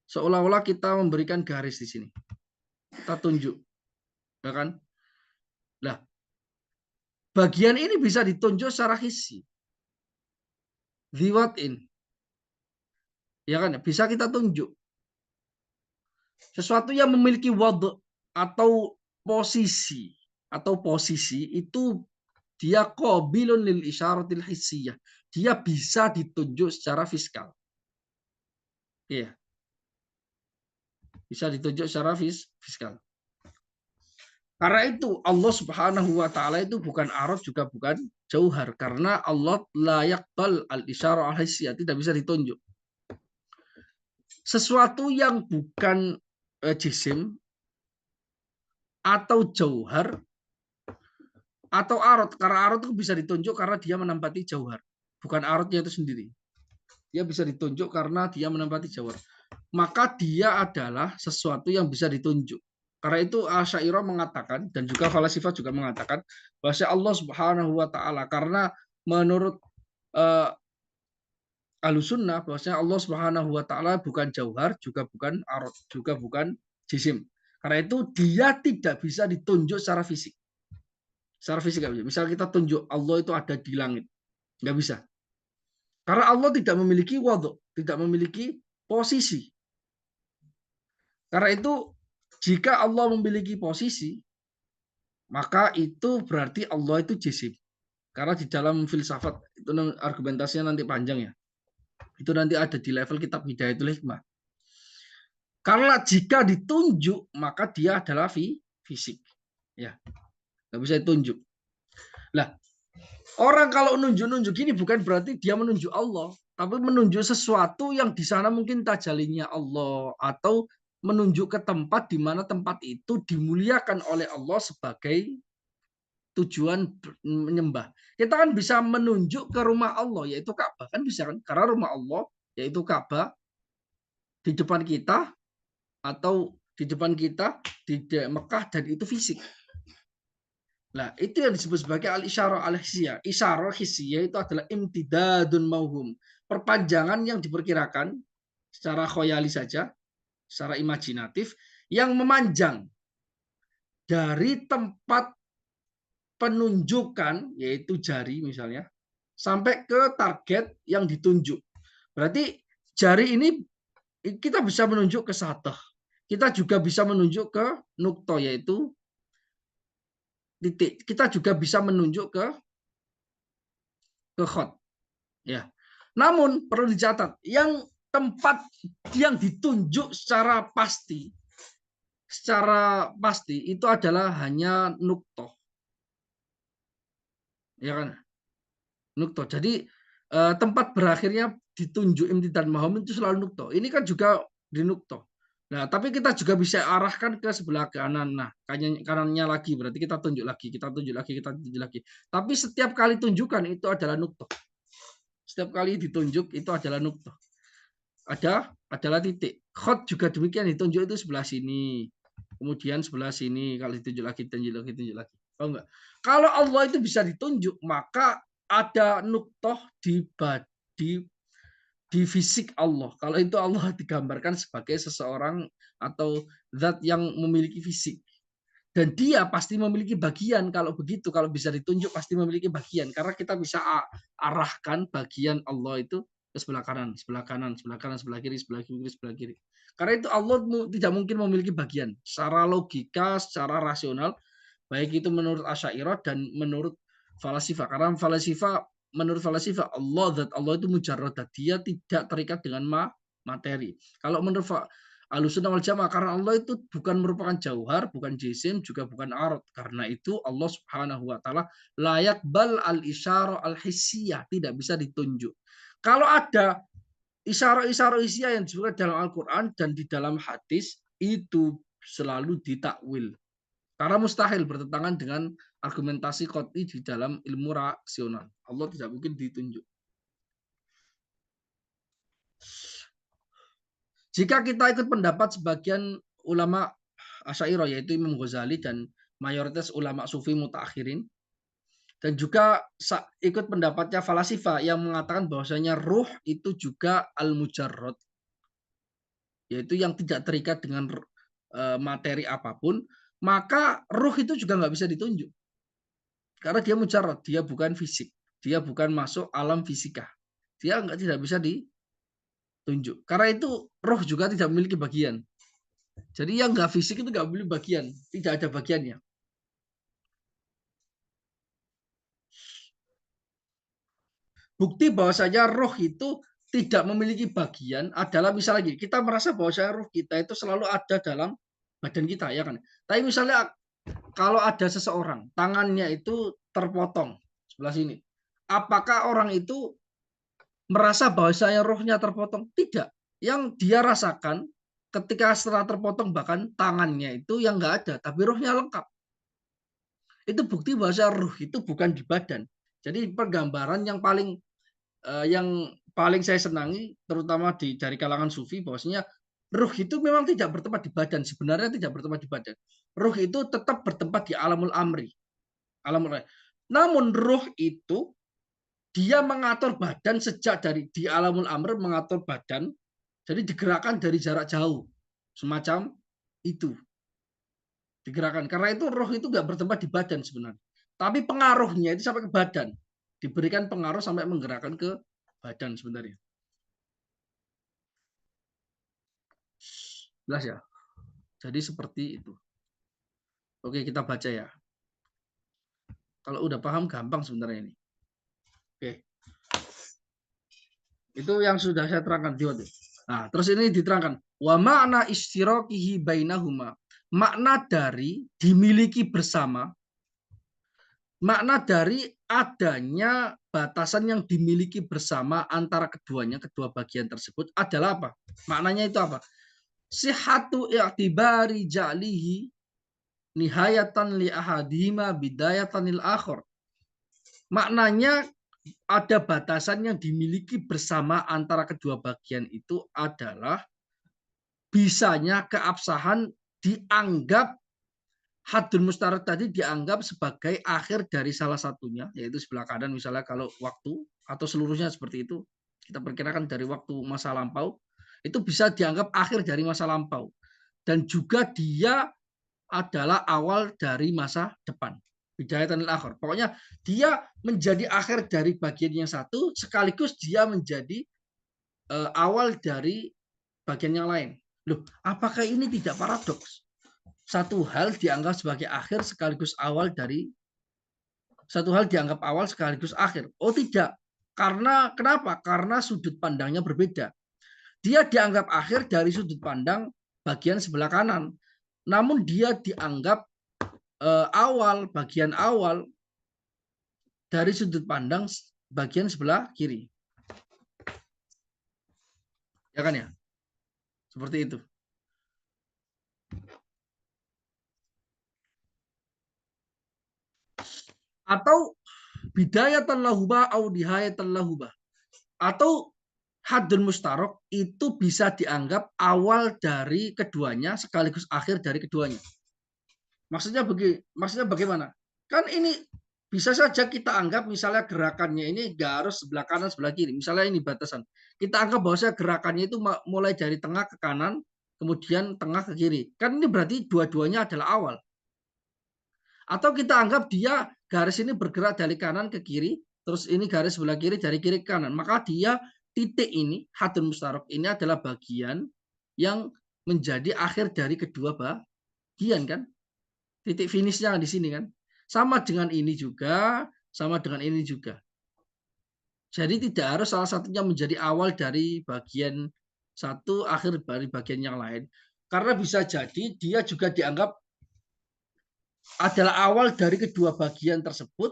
seolah-olah kita memberikan garis di sini. Kita tunjuk, ya kan? Nah, bagian ini bisa ditunjuk secara hissi. Dhiwatin. Ya kan? Bisa kita tunjuk. Sesuatu yang memiliki wad atau posisi itu dia qabilun lil isyaratil hissiyah. Dia bisa ditunjuk secara fiskal. Iya. Bisa ditunjuk secara fiskal. Karena itu Allah Subhanahu wa taala itu bukan arad juga bukan jauhar, karena Allah la yaqbal al-isyarah al-hissiyah, tidak bisa ditunjuk. Sesuatu yang bukan jisim atau jauhar atau arad, karena arad itu bisa ditunjuk karena dia menempati jauhar, bukan aradnya itu sendiri. Dia bisa ditunjuk karena dia menempati jauhar. Maka dia adalah sesuatu yang bisa ditunjuk. Karena itu Asy'ariyah mengatakan, dan juga falasifah juga mengatakan, bahwa Allah Subhanahu wa taala, karena menurut Ahlussunnah bahwasanya Allah Subhanahu wa taala bukan jauhar, juga bukan arad, juga bukan jisim. Karena itu dia tidak bisa ditunjuk secara fisik. Secara fisik nggak bisa. Misal kita tunjuk Allah itu ada di langit, nggak bisa. Karena Allah tidak memiliki wadhu, tidak memiliki posisi. Karena itu jika Allah memiliki posisi, maka itu berarti Allah itu jisim. Karena di dalam filsafat itu argumentasinya nanti panjang ya. Itu nanti ada di level kitab Hidayatul Hikmah. Karena jika ditunjuk maka dia adalah fisik. Ya, nggak bisa ditunjuk. Lah, orang kalau nunjuk-nunjuk ini bukan berarti dia menunjuk Allah, tapi menunjuk sesuatu yang di sana mungkin tajalinya Allah, atau menunjuk ke tempat di mana tempat itu dimuliakan oleh Allah sebagai tujuan menyembah. Kita kan bisa menunjuk ke rumah Allah, yaitu Ka'bah, kan bisa kan? Karena rumah Allah yaitu Ka'bah di depan kita, atau di depan kita di Mekah, dan itu fisik. Nah, itu yang disebut sebagai al-isyarah al-hissiyah. Isyarah hissiyah itu adalah imtidadun mauhum, perpanjangan yang diperkirakan secara khoyali saja, secara imajinatif, yang memanjang dari tempat penunjukan, yaitu jari misalnya, sampai ke target yang ditunjuk. Berarti jari ini kita bisa menunjuk ke satah. Kita juga bisa menunjuk ke nukto, yaitu titik. Kita juga bisa menunjuk ke khot. Ya. Namun perlu dicatat, yang tempat yang ditunjuk secara pasti itu adalah hanya nukto. Ya kan? Nukto. Jadi tempat berakhirnya ditunjuk imtidad mahum itu selalu nukto. Ini kan juga di nukto. Nah, tapi kita juga bisa arahkan ke sebelah kanan. Nah, kanannya lagi berarti kita tunjuk lagi, kita tunjuk lagi, kita tunjuk lagi. Tapi setiap kali tunjukkan itu adalah nukto. Setiap kali ditunjuk itu adalah nukto. Adalah titik. Khot juga demikian, ditunjuk itu sebelah sini. Kemudian sebelah sini, kalau ditunjuk lagi, tunjuk lagi, tunjuk lagi. Oh enggak. Kalau Allah itu bisa ditunjuk, maka ada nuktoh di fisik Allah. Kalau itu Allah digambarkan sebagai seseorang atau zat yang memiliki fisik. Dan dia pasti memiliki bagian. Kalau begitu, kalau bisa ditunjuk pasti memiliki bagian. Karena kita bisa arahkan bagian Allah itu ke sebelah kanan, sebelah kanan, sebelah kanan, sebelah kiri, sebelah kiri, sebelah kiri. Karena itu Allah tidak mungkin memiliki bagian. Secara logika, secara rasional, baik itu menurut Asy'ariyah dan menurut falasifah. Karena falasifah menurut falsafah Allah, zat Allah itu mujarradah, dia tidak terikat dengan materi. Kalau menurut Ahlussunnah wal Jamaah, karena Allah itu bukan merupakan jauhar, bukan jisim, juga bukan arad. Karena itu Allah Subhanahu wa taala layak bal al isyarah al hissiyah, tidak bisa ditunjuk. Kalau ada isyarah-isyarah hissiyah yang disebutkan dalam Al-Qur'an dan di dalam hadis, itu selalu ditakwil. Karena mustahil bertentangan dengan argumentasi qot'i di dalam ilmu rasional. Allah tidak mungkin ditunjuk. Jika kita ikut pendapat sebagian ulama Asy'ariyah, yaitu Imam Ghazali dan mayoritas ulama sufi mutakhirin, dan juga ikut pendapatnya falasifah yang mengatakan bahwasanya ruh itu juga al-mujarrad, yaitu yang tidak terikat dengan materi apapun, maka ruh itu juga nggak bisa ditunjuk. Karena dia mujarrad, dia bukan fisik, dia bukan masuk alam fisika, dia tidak bisa ditunjuk. Karena itu roh juga tidak memiliki bagian. Jadi yang nggak fisik itu nggak memiliki bagian, tidak ada bagiannya. Bukti bahwasanya roh itu tidak memiliki bagian adalah misalnya kita merasa bahwasanya roh kita itu selalu ada dalam badan kita, ya kan? Tapi misalnya kalau ada seseorang tangannya itu terpotong sebelah sini, apakah orang itu merasa bahwa saya rohnya terpotong? Tidak. Yang dia rasakan ketika setelah terpotong bahkan tangannya itu yang nggak ada, tapi rohnya lengkap. Itu bukti bahwa roh itu bukan di badan. Jadi penggambaran yang paling saya senangi, terutama dari kalangan sufi, bahwasanya ruh itu memang tidak bertempat di badan. Sebenarnya tidak bertempat di badan. Ruh itu tetap bertempat di alamul amri. Namun ruh itu dia mengatur badan sejak dari di alamul amr, mengatur badan, jadi digerakkan dari jarak jauh, semacam itu digerakkan. Karena itu roh itu nggak bertempat di badan sebenarnya, tapi pengaruhnya itu sampai ke badan, diberikan pengaruh sampai menggerakkan ke badan sebenarnya. Jelas ya. Jadi seperti itu. Oke, kita baca ya. Kalau udah paham gampang sebenarnya ini. Oke. Itu yang sudah saya terangkan di waktu. Nah, terus ini diterangkan wa makna istiraqihi bainahuma. Makna dari dimiliki bersama, makna dari adanya batasan yang dimiliki bersama antara keduanya, kedua bagian tersebut adalah apa? Maknanya itu apa? Sihatu i'tibari ja'lihi nihayatan li ahadihima bidayatan lil akhar. Maknanya ada batasan yang dimiliki bersama antara kedua bagian itu adalah bisanya keabsahan dianggap hadun mustarak tadi dianggap sebagai akhir dari salah satunya, yaitu sebelah kanan misalnya kalau waktu, atau seluruhnya seperti itu, kita perkirakan dari waktu masa lampau, itu bisa dianggap akhir dari masa lampau. Dan juga dia adalah awal dari masa depan. Bidayatan lil akhir. Pokoknya dia menjadi akhir dari bagian yang satu, sekaligus dia menjadi awal dari bagian yang lain. Loh, apakah ini tidak paradoks? Satu hal dianggap sebagai akhir sekaligus awal dari satu hal dianggap awal sekaligus akhir. Oh tidak. Karena kenapa? Karena sudut pandangnya berbeda. Dia dianggap akhir dari sudut pandang bagian sebelah kanan. Namun dia dianggap bagian awal dari sudut pandang bagian sebelah kiri. Ya kan ya? Seperti itu. Atau bidayatan lahuba au dihayatan lahuba. Atau hadun mustarok itu bisa dianggap awal dari keduanya sekaligus akhir dari keduanya. Maksudnya bagaimana? Kan ini bisa saja kita anggap misalnya gerakannya ini nggak harus sebelah kanan sebelah kiri. Misalnya ini batasan. Kita anggap bahwa gerakannya itu mulai dari tengah ke kanan, kemudian tengah ke kiri. Kan ini berarti dua-duanya adalah awal. Atau kita anggap dia garis ini bergerak dari kanan ke kiri, terus ini garis sebelah kiri dari kiri ke kanan. Maka dia titik ini, hadun mustarok ini adalah bagian yang menjadi akhir dari kedua bagian kan. Titik finishnya di sini kan. Sama dengan ini juga, sama dengan ini juga. Jadi tidak harus salah satunya menjadi awal dari bagian satu, akhir dari bagian yang lain. Karena bisa jadi dia juga dianggap adalah awal dari kedua bagian tersebut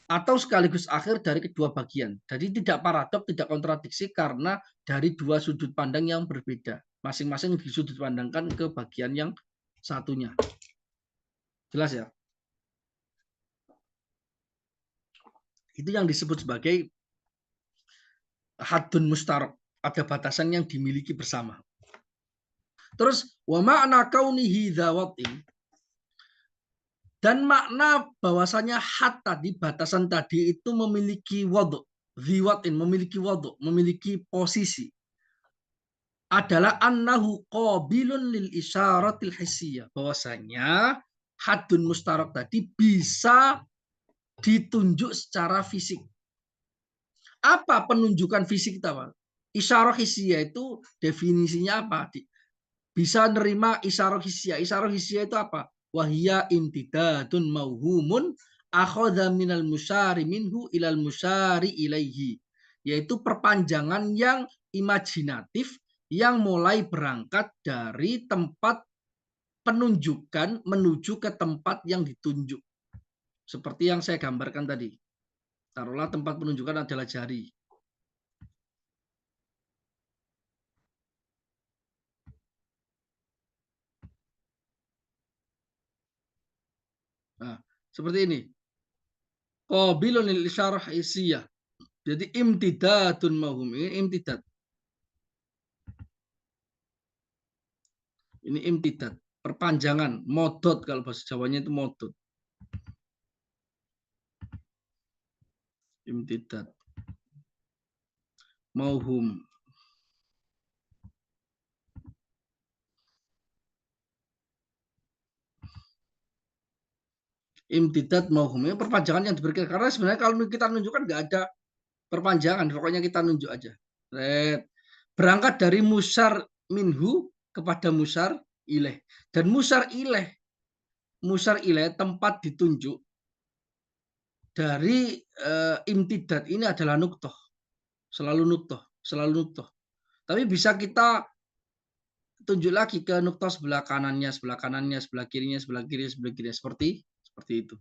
atau sekaligus akhir dari kedua bagian. Jadi tidak paradok, tidak kontradiksi karena dari dua sudut pandang yang berbeda. Masing-masing disudut pandangkan ke bagian yang satunya. Jelas ya? Itu yang disebut sebagai haddun mustarok. Ada batasan yang dimiliki bersama. Terus wa ma'na kaunihi dzawatin, dan makna bahwasanya had tadi, batasan tadi itu memiliki waduk, ziwatin, memiliki waduk, memiliki posisi, adalah annahu qabilun lil isyaratil hissiyah, bahwasanya haddun mustarok tadi bisa ditunjuk secara fisik. Apa penunjukan fisik kita, Pak? Isyarah hissiyah itu definisinya apa? Bisa nerima isyarah hissiyah. Isyarah hissiyah itu apa? Wahia imtidadun mauhumun akhadha minal musyari minhu ilal musyari ilaihi. Yaitu perpanjangan yang imajinatif yang mulai berangkat dari tempat penunjukan menuju ke tempat yang ditunjuk. Seperti yang saya gambarkan tadi. Taruhlah tempat penunjukan adalah jari. Nah, seperti ini. Qabilun lil isyarah hissiyah. Jadi imtidadun mahum, ini imtidad. Ini imtidad, perpanjangan, modot kalau bahasa Jawanya itu modot. Imtidad. Mauhum. Imtidad mauhum. Ini perpanjangan yang diberikan. Karena sebenarnya kalau kita nunjukkan nggak ada perpanjangan. Pokoknya kita nunjuk aja. Berangkat dari musar minhu kepada musar ilaih. Dan musar ilaih tempat ditunjuk dari imtidad ini adalah nuktoh. Selalu nuktoh. Tapi bisa kita tunjuk lagi ke nuktoh sebelah kanannya, sebelah kirinya, sebelah kirinya. Seperti itu.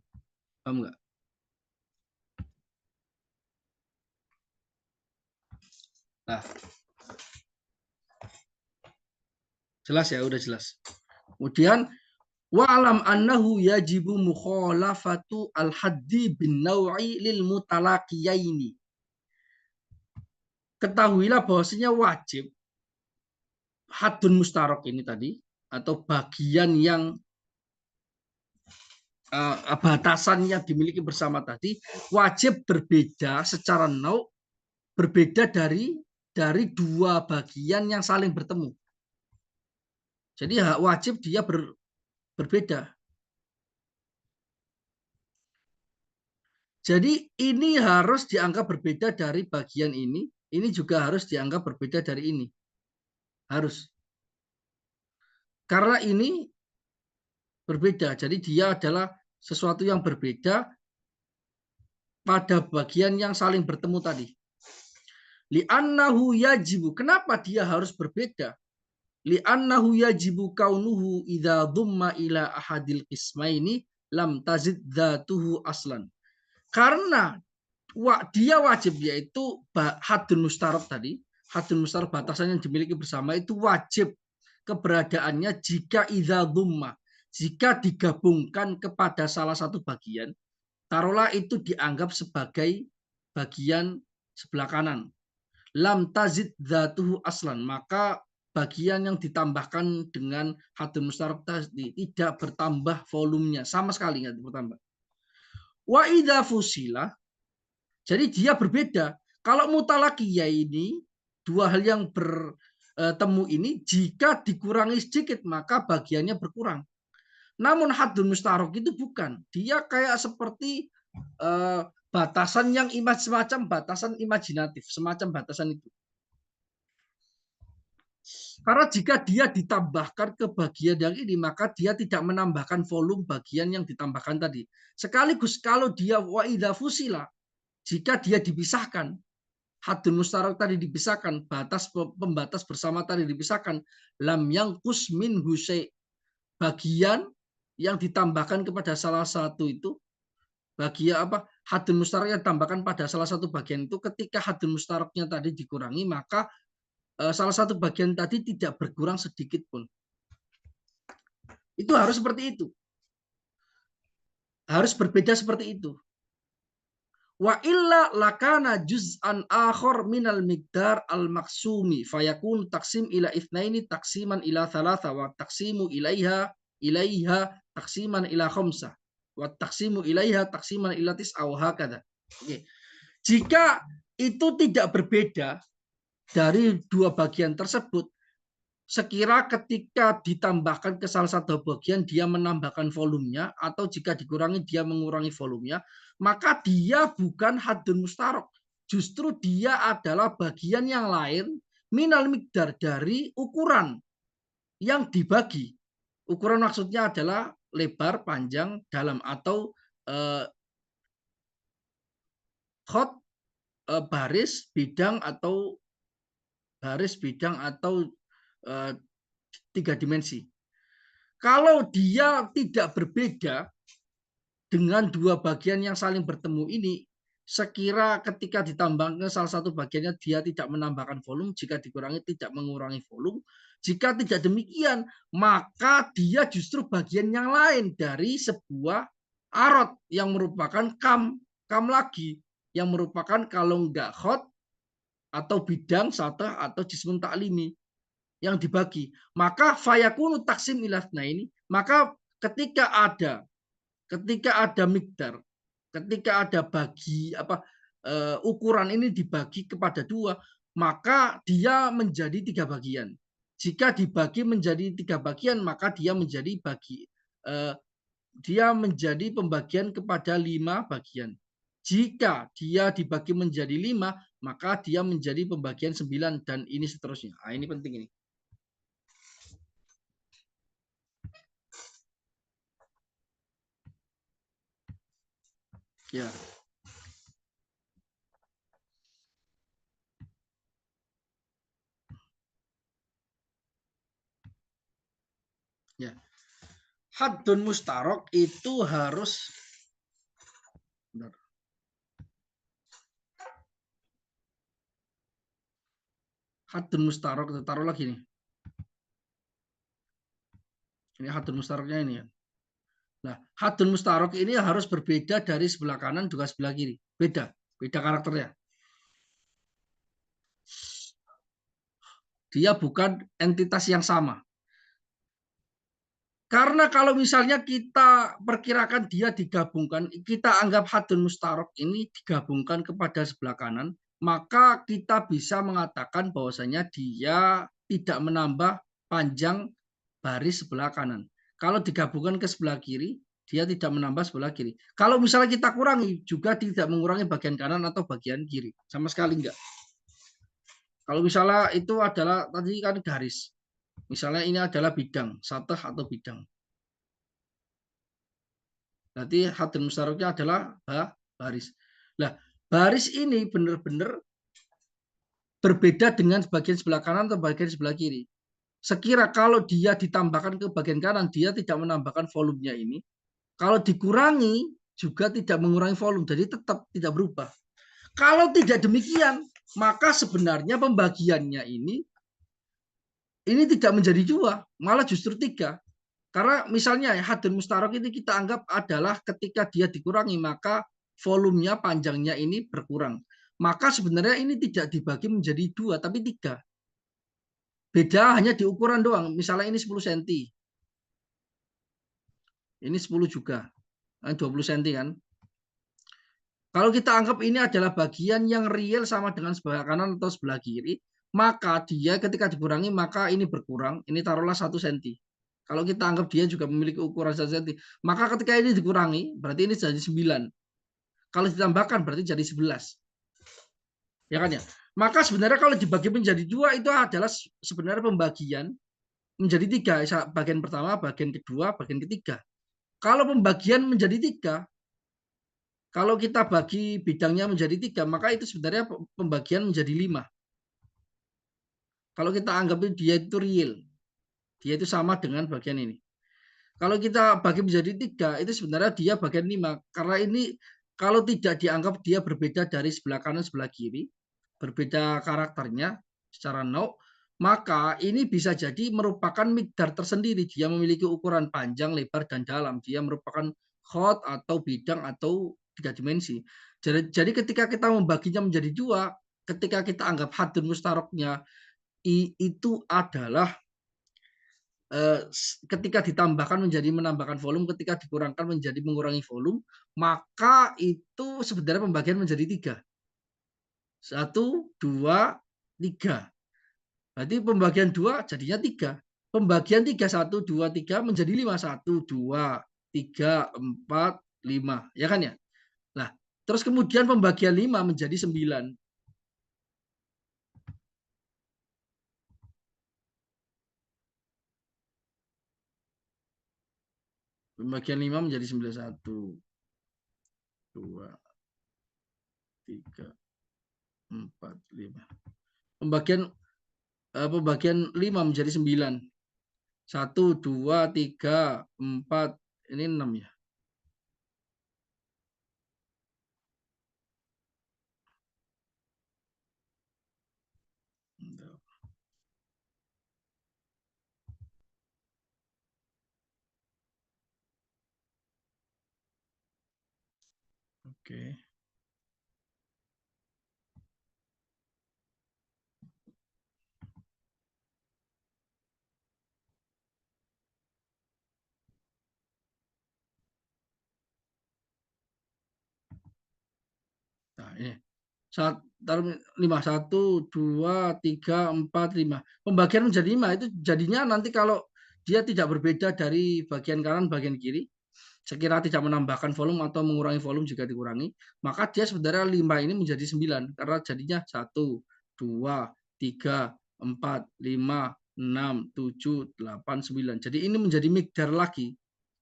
Paham nggak? Nah, jelas ya, udah jelas. Kemudian wa'alam annahu yajibu mukhalafatu al-haddi bin naw'i lil mutalaqiyaini. Ketahuilah bahwasanya wajib haddun mustarok ini tadi, atau bagian yang batasan yang dimiliki bersama tadi, wajib berbeda secara nau', berbeda dari dua bagian yang saling bertemu. Jadi wajib dia berbeda. Jadi ini harus dianggap berbeda dari bagian ini juga harus dianggap berbeda dari ini. Harus. Karena ini berbeda, jadi dia adalah sesuatu yang berbeda pada bagian yang saling bertemu tadi. Li'annahu yajibu, kenapa dia harus berbeda? Li'annahu yajibu kaunuhu idza dhumma ila ahadil qismaini lam tazid dzatuhu aslan. Karena dia wajib, yaitu haddun mustarok tadi, haddun mustarok batasan yang dimiliki bersama itu wajib keberadaannya jika idza dhumma, jika digabungkan kepada salah satu bagian, taruhlah itu dianggap sebagai bagian sebelah kanan. Lam tazid dzatuhu aslan, maka bagian yang ditambahkan dengan haddun mustarok tadi tidak bertambah volumenya, sama sekali nggak bertambah. Wa idza fusila, jadi dia berbeda. Kalau mutalaqiyah ini, dua hal yang bertemu ini, jika dikurangi sedikit maka bagiannya berkurang. Namun haddun mustarok itu bukan. Dia kayak seperti batasan yang semacam batasan imajinatif, semacam batasan itu. Karena jika dia ditambahkan ke bagian yang ini, maka dia tidak menambahkan volume bagian yang ditambahkan tadi. Sekaligus kalau dia wa idza fusila, jika dia dipisahkan, hadun mustarak tadi dipisahkan, batas pembatas bersama tadi dipisahkan, lam yangkus min husai, bagian yang ditambahkan kepada salah satu itu, bagian apa, hadun mustarak yang ditambahkan pada salah satu bagian itu, ketika hadun mustaraknya tadi dikurangi, maka salah satu bagian tadi tidak berkurang sedikit pun. Itu harus seperti itu. Harus berbeda seperti itu. Wa illa lakana juz'an akhar minal miqdar al-maksumi fayakun taksim ila itsnaini taksiman ila thalatha wa taksimu ilaiha taksiman ila khamsah wa taksimu ilaiha taksiman ila tis'a wa hakadha. Oke. Jika itu tidak berbeda dari dua bagian tersebut, sekira ketika ditambahkan ke salah satu bagian dia menambahkan volumenya, atau jika dikurangi dia mengurangi volumenya, maka dia bukan hadun mustarok. Justru dia adalah bagian yang lain minal miqdar, dari ukuran yang dibagi. Ukuran maksudnya adalah lebar, panjang, dalam, atau khot, baris, bidang, atau baris, bidang, atau tiga dimensi. Kalau dia tidak berbeda dengan dua bagian yang saling bertemu ini, sekira ketika ditambahkan salah satu bagiannya dia tidak menambahkan volume, jika dikurangi tidak mengurangi volume. Jika tidak demikian, maka dia justru bagian yang lain dari sebuah arot yang merupakan kam lagi, yang merupakan kalau enggak khot atau bidang, satah, atau jismun taklimi yang dibagi. Maka fayakunu taksim ilasna ini, maka ketika ada miqdar, ketika ada bagi ukuran ini dibagi kepada dua, maka dia menjadi tiga bagian. Jika dibagi menjadi tiga bagian, maka dia menjadi pembagian kepada 5 bagian. Jika dia dibagi menjadi 5, maka dia menjadi pembagian 9, dan ini seterusnya. Nah, ini penting ini. Ya. Ya. Haddun mustarok itu harus hadun mustarok, taruh lagi nih. Ini hadun mustaroknya ini ya. Nah, hadun mustarok ini harus berbeda dari sebelah kanan juga sebelah kiri. Beda karakternya. Dia bukan entitas yang sama. Karena kalau misalnya kita perkirakan dia digabungkan, kita anggap hadun mustarok ini digabungkan kepada sebelah kanan, maka kita bisa mengatakan bahwasanya dia tidak menambah panjang baris sebelah kanan. Kalau digabungkan ke sebelah kiri, dia tidak menambah sebelah kiri. Kalau misalnya kita kurangi, juga tidak mengurangi bagian kanan atau bagian kiri. Sama sekali enggak. Kalau misalnya itu adalah tadi kan garis. Misalnya ini adalah bidang, satah atau bidang. Berarti hadun mustaroknya adalah baris. Nah, baris ini benar-benar berbeda dengan bagian sebelah kanan atau bagian sebelah kiri. Sekira kalau dia ditambahkan ke bagian kanan, dia tidak menambahkan volumenya ini. Kalau dikurangi, juga tidak mengurangi volume. Jadi tetap tidak berubah. Kalau tidak demikian, maka sebenarnya pembagiannya ini tidak menjadi 2, malah justru 3. Karena misalnya hadun mustarok ini kita anggap adalah ketika dia dikurangi, maka volumenya, panjangnya ini berkurang. Maka sebenarnya ini tidak dibagi menjadi 2, tapi 3. Beda hanya di ukuran doang. Misalnya ini 10 cm. Ini 10 juga. 20 cm kan. Kalau kita anggap ini adalah bagian yang real sama dengan sebelah kanan atau sebelah kiri, maka dia ketika dikurangi, maka ini berkurang. Ini taruhlah 1 cm. Kalau kita anggap dia juga memiliki ukuran 1 cm, maka ketika ini dikurangi, berarti ini jadi 9. Kalau ditambahkan, berarti jadi 11. Ya kan ya? Maka sebenarnya kalau dibagi menjadi 2, itu adalah sebenarnya pembagian menjadi 3. Bagian pertama, bagian kedua, bagian ketiga. Kalau pembagian menjadi 3, Kalau kita bagi bidangnya menjadi 3, maka itu sebenarnya pembagian menjadi 5. Kalau kita anggap dia itu real, dia itu sama dengan bagian ini. Kalau kita bagi menjadi 3, itu sebenarnya dia bagian 5. Karena ini kalau tidak dianggap dia berbeda dari sebelah kanan sebelah kiri, berbeda karakternya secara nau, maka ini bisa jadi merupakan mikdar tersendiri. Dia memiliki ukuran panjang, lebar, dan dalam. Dia merupakan khot atau bidang atau 3 dimensi. Jadi ketika kita membaginya menjadi 2, ketika kita anggap hadun mustaroknya itu adalah ketika ditambahkan menjadi menambahkan volume, ketika dikurangkan menjadi mengurangi volume, maka itu sebenarnya pembagian menjadi 3. 1, 2, 3. Berarti pembagian 2 jadinya 3. Pembagian 3, 1, 2, 3 menjadi 5. 1, 2, 3, 4, 5. Ya kan ya? Nah, terus kemudian pembagian 5 menjadi 9. Pembagian 5 menjadi 9. 1, 2, 3, 4, 5. Pembagian 5 menjadi 9. 1, 2, 3, 4, ini 6 ya. Oke. Nah, ini. 5, 1, 2, 3, 4, 5. Pembagian menjadi 5 itu jadinya nanti kalau dia tidak berbeda dari bagian kanan bagian kiri, sekira tidak menambahkan volume atau mengurangi volume jika dikurangi, maka dia sebenarnya 5 ini menjadi 9 karena jadinya 1, 2, 3, 4, 5, 6, 7, 8, 9. Jadi ini menjadi mikdar lagi.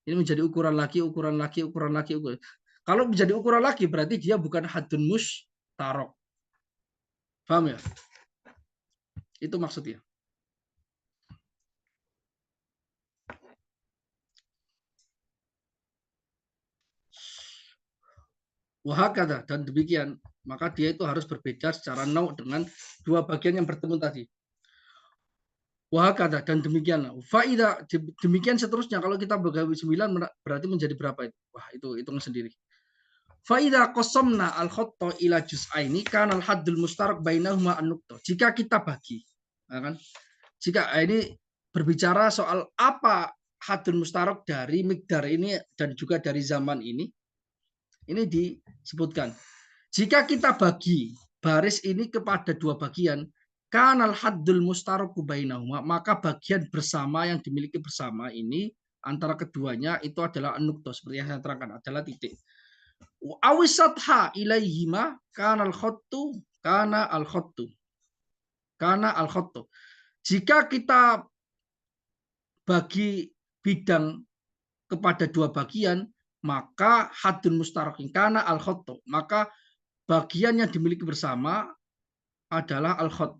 Ini menjadi ukuran lagi, ukuran lagi, ukuran lagi, ukuran. Kalau menjadi ukuran lagi berarti dia bukan hadun mustarok. Paham ya? Itu maksudnya. Wahakata dan demikian, maka dia itu harus berbeda secara nau dengan dua bagian yang bertemu tadi. Wahakata dan demikian. Faida demikian seterusnya. Kalau kita bagi 9 berarti menjadi berapa itu? Wah, itu hitung sendiri. Faida qasamna al-khatta ila juz'aini kana al-haddul mustarak bainahuma an-nuqta. Jika kita bagi, ya kan? Jika ini berbicara soal apa haddul mustarak dari mikdar ini dan juga dari zaman ini disebutkan. Jika kita bagi baris ini kepada dua bagian, kanal haddul mustaraku bainahuma, maka bagian bersama yang dimiliki bersama ini antara keduanya itu adalah nukta seperti yang saya terangkan adalah titik. Awisatha ilaihima kanal khottu kana al khottu kana al khottu. Jika kita bagi bidang kepada dua bagian, maka hadun mustarakin kana al khottu, maka bagian yang dimiliki bersama adalah al-khot.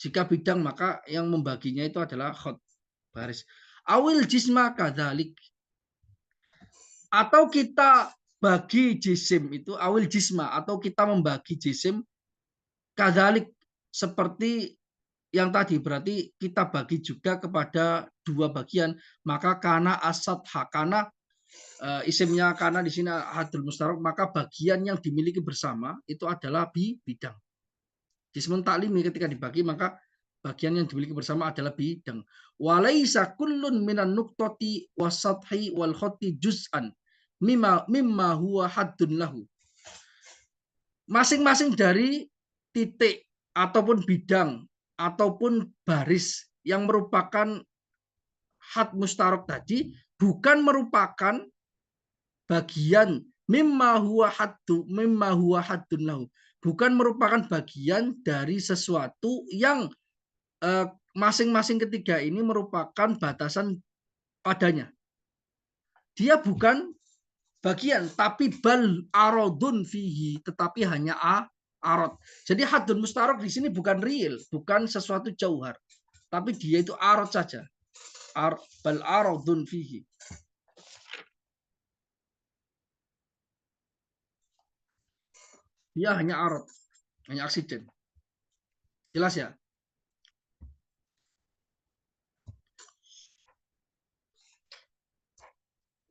Jika bidang maka yang membaginya itu adalah khot baris. Awil jisma kadzalik. Atau kita bagi jisim itu awil jisma atau kita membagi jisim kadzalik seperti yang tadi berarti kita bagi juga kepada dua bagian maka karena asad hakana isimnya karena di sini hadul mustarak maka bagian yang dimiliki bersama itu adalah bidang. Jismun taklimi ketika dibagi maka bagian yang dimiliki bersama adalah bidang. Walaisa kullun minan nuqtati wasathi wal khoti juz'an mimma huwa haddun lahu. Masing-masing dari titik ataupun bidang ataupun baris yang merupakan had mustarok tadi bukan merupakan bagian mimma huwa haddun lahu, bukan merupakan bagian dari sesuatu yang masing-masing ketiga ini merupakan batasan padanya. Dia bukan bagian, tapi bal arodun fihi, tetapi hanya arod. Jadi hadun mustarok di sini bukan real, bukan sesuatu jauhar, tapi dia itu arod saja. Bal arodun fihi. Dia hanya arod, hanya aksiden. Jelas ya?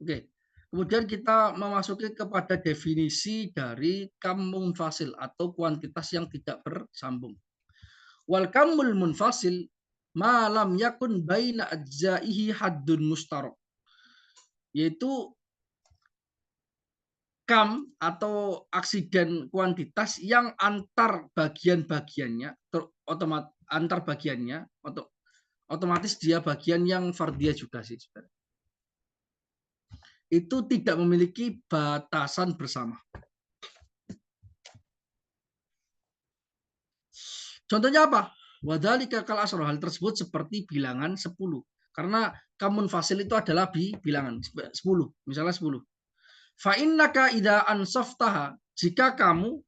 Oke. Kemudian kita memasuki kepada definisi dari kam munfasil atau kuantitas yang tidak bersambung. Wal kamul munfasil malam yakun baina ajzaihi haddun mustarok. Yaitu kam atau aksiden kuantitas yang antar bagian-bagiannya antar bagiannya otomatis dia bagian yang fardiyah juga sih sebenarnya. Itu tidak memiliki batasan bersama. Contohnya apa? Wadhalika kal asroh, hal tersebut seperti bilangan 10. Karena kamun fasil itu adalah bilangan 10. Misalnya 10. Fa innaka idza ansaftaha, jika kamu,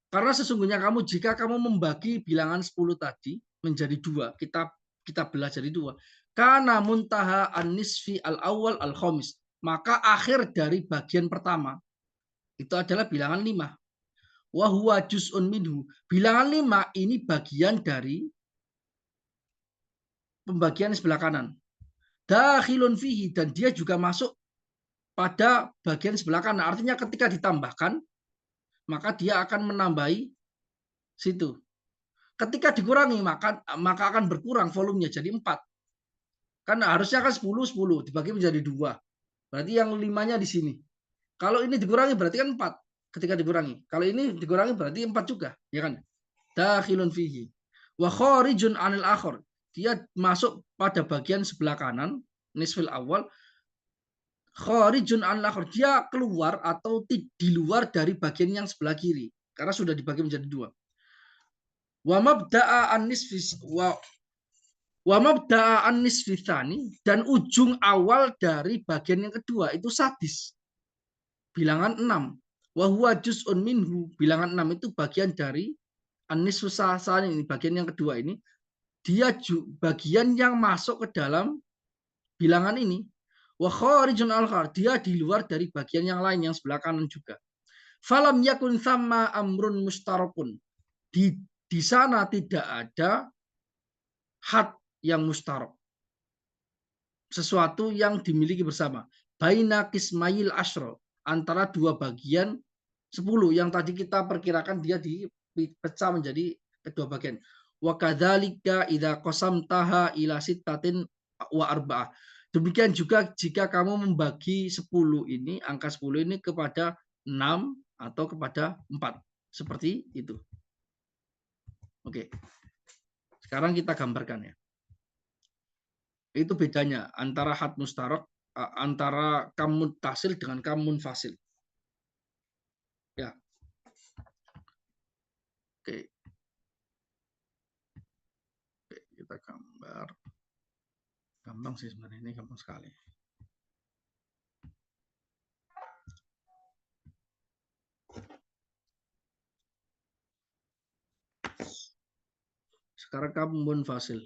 karena sesungguhnya kamu, jika kamu membagi bilangan 10 tadi menjadi dua, kita belah jadi dua. Kana muntaha an-nisfi al-awwal al-khamis, maka akhir dari bagian pertama itu adalah bilangan 5. Wa huwa juz'un minhu. Bilangan 5 ini bagian dari pembagian sebelah kanan. Dakhilun fihi, dan dia juga masuk pada bagian sebelah kanan. Artinya ketika ditambahkan, maka dia akan menambahi situ. Ketika dikurangi, maka akan berkurang volumenya jadi 4. Kan harusnya kan 10 dibagi menjadi 2. Berarti yang 5-nya di sini. Kalau ini dikurangi berarti kan 4 ketika dikurangi. Kalau ini dikurangi berarti 4 juga, ya kan? Dakhilun fihi. Wa kharijun anil akhir. Dia masuk pada bagian sebelah kanan, nisfil awal. Kharijun anil akhir. Dia keluar atau di luar dari bagian yang sebelah kiri. Karena sudah dibagi menjadi 2. Wa mabda'a an-nisfis wa mabda'a an-nisfitsani, dan ujung awal dari bagian yang kedua itu sadis. Bilangan 6. Wa huwa juz'un minhu, bilangan 6 itu bagian dari an-nisfitsani, ini bagian yang kedua ini. Dia bagian yang masuk ke dalam bilangan ini. Wa kharijun al-khar, dia di luar dari bagian yang lain yang sebelah kanan juga. Falam yakun thamma amrun mustarakun. Di sana tidak ada had yang mustarok, sesuatu yang dimiliki bersama. Baina kismail asyro, antara dua bagian 10 yang tadi kita perkirakan dia dipecah menjadi kedua bagian. Wa kadzalika idza qasamtaha ila sittatin wa arba'ah. Demikian juga jika kamu membagi 10 ini, angka 10 ini kepada 6 atau kepada 4. Seperti itu. Oke. Sekarang kita gambarkan ya. Itu bedanya antara had mustarok, antara kam muttasil dengan kam munfasil. Ya. Oke. Oke, kita gambar. Gampang sih sebenarnya, ini gampang sekali. Sekarang kam munfasil.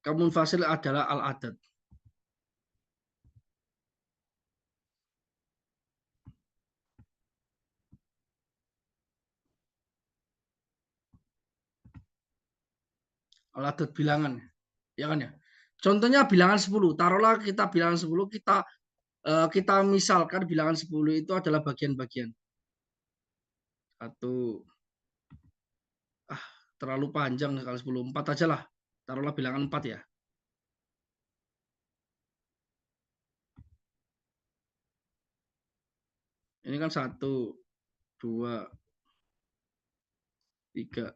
Kam munfasil adalah al-adad. Al-adad bilangan. Ya kan ya? Contohnya bilangan 10. Taruhlah kita bilangan 10, kita misalkan bilangan 10 itu adalah bagian-bagian. Satu. Terlalu panjang kalau 10. 4 aja lah. Taruhlah bilangan 4 ya. Ini kan 1, 2, 3.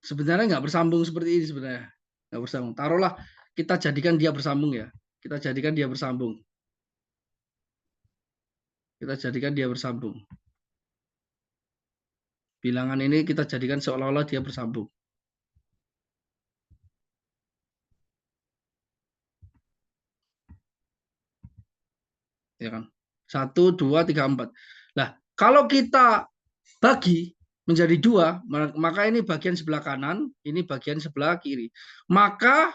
Sebenarnya nggak bersambung seperti ini sebenarnya. Nggak bersambung. Taruhlah kita jadikan dia bersambung ya. Kita jadikan dia bersambung. Kita jadikan dia bersambung. Bilangan ini kita jadikan seolah-olah dia bersambung. Ya kan? 1, 2, 3, 4. Nah, kalau kita bagi menjadi 2, maka ini bagian sebelah kanan, ini bagian sebelah kiri. Maka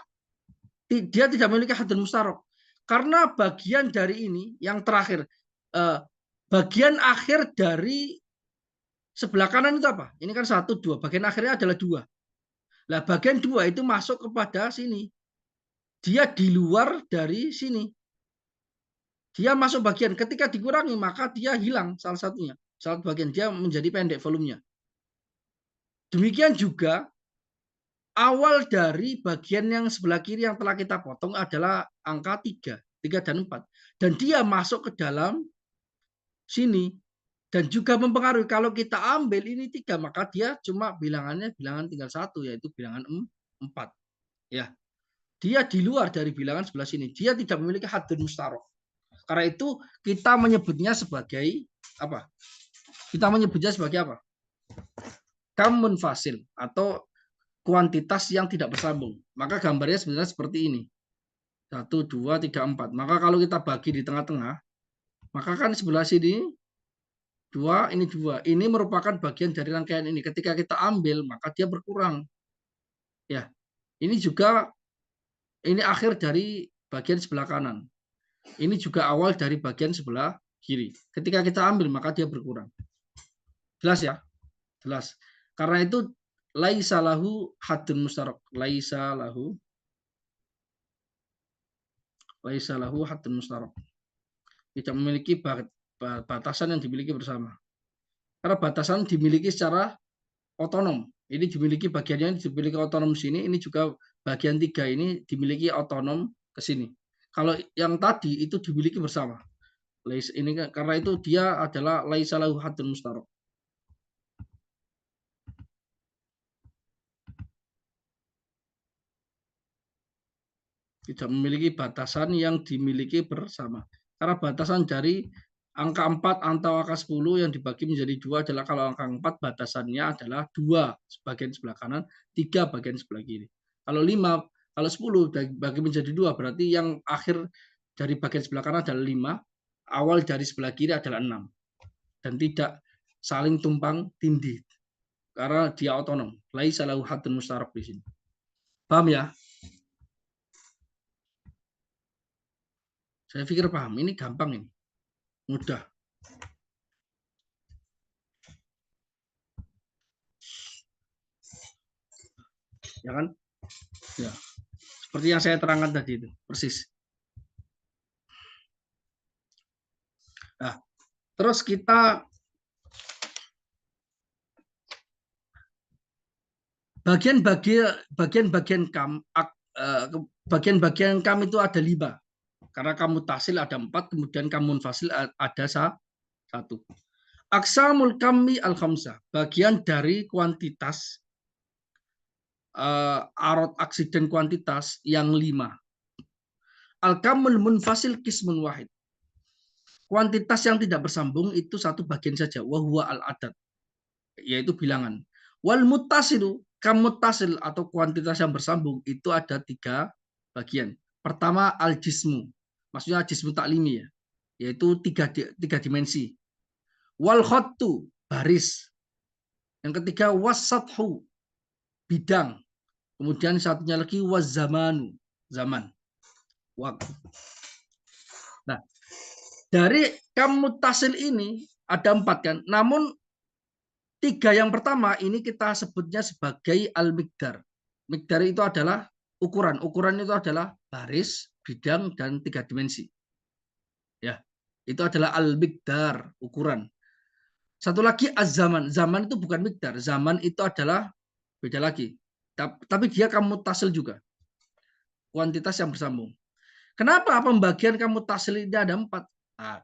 dia tidak memiliki hadun mustarok. Karena bagian dari ini, yang terakhir, bagian akhir dari sebelah kanan itu apa? Ini kan 1, 2. Bagian akhirnya adalah 2. Nah, bagian 2 itu masuk kepada sini. Dia di luar dari sini. Dia masuk bagian. Ketika dikurangi, maka dia hilang salah satunya. Salah satu bagian. Dia menjadi pendek volumenya. Demikian juga awal dari bagian yang sebelah kiri yang telah kita potong adalah angka 3. 3 dan 4. Dan dia masuk ke dalam sini. Dan juga mempengaruhi. Kalau kita ambil ini 3, maka dia cuma bilangannya bilangan tinggal 1, yaitu bilangan 4. Ya. Dia di luar dari bilangan sebelah sini. Dia tidak memiliki hadun mustarok. Karena itu kita menyebutnya sebagai apa? Kita menyebutnya sebagai apa? Kam munfasil atau kuantitas yang tidak bersambung. Maka gambarnya sebenarnya seperti ini. 1, 2, 3, 4. Maka kalau kita bagi di tengah-tengah, maka kan sebelah sini 2, ini 2. Ini merupakan bagian dari rangkaian ini. Ketika kita ambil, maka dia berkurang. Ya. Ini juga ini akhir dari bagian sebelah kanan. Ini juga awal dari bagian sebelah kiri. Ketika kita ambil, maka dia berkurang. Jelas ya? Jelas. Karena itu laisa lahu hadun mustarok. Laisa lahu hadun mustarok. Tidak memiliki batasan yang dimiliki bersama. Karena batasan dimiliki secara otonom. Ini dimiliki bagiannya dimiliki otonom sini, ini juga bagian 3 ini dimiliki otonom ke sini. Kalau yang tadi itu dimiliki bersama. Ini karena itu dia adalah laisa lahu hadun mustarok. Tidak memiliki batasan yang dimiliki bersama. Karena batasan dari angka 4 atau angka 10 yang dibagi menjadi 2 adalah kalau angka 4 batasannya adalah 2 bagian sebelah kanan, 3 bagian sebelah kiri. Kalau 5, kalau 10 dibagi menjadi 2 berarti yang akhir dari bagian sebelah kanan adalah 5, awal dari sebelah kiri adalah 6. Dan tidak saling tumpang tindih. Karena dia otonom. Laisa lahu hadun mustarok di sini. Paham ya? Saya pikir paham. Ini gampang ini. Mudah. Ya kan? Ya. Seperti yang saya terangkan tadi itu, persis. Nah, terus kita bagian-bagian kam itu ada 5. Karena kam mutasil ada 4, kemudian kam munfasil ada 1. Aqsamul kammi al-khamsah, bagian dari kuantitas arot aksiden kuantitas yang 5. Al-kamul munfasil kismun wahid. Kuantitas yang tidak bersambung itu satu bagian saja, wa huwa al-adad, yaitu bilangan. Wal muttasilu, kam muttasil atau kuantitas yang bersambung itu ada 3 bagian. Pertama al-jismu, maksudnya jismu taklimi ya, yaitu 3 dimensi. Wal khattu, baris. Yang ketiga wasathu, bidang. Kemudian satunya lagi wazamanu, zaman, waktu. Nah, dari kam muttasil ini ada 4 kan, namun 3 yang pertama ini kita sebutnya sebagai al-miqdar. Miqdar itu adalah ukuran. Ukuran itu adalah baris, bidang, dan 3 dimensi. Ya, itu adalah al-miqdar, ukuran. Satu lagi az-zaman. Zaman itu bukan miqdar. Zaman itu adalah beda lagi. Tapi dia kamutasil juga. Kuantitas yang bersambung. Kenapa pembagian kamutasil ini ada 4? Nah,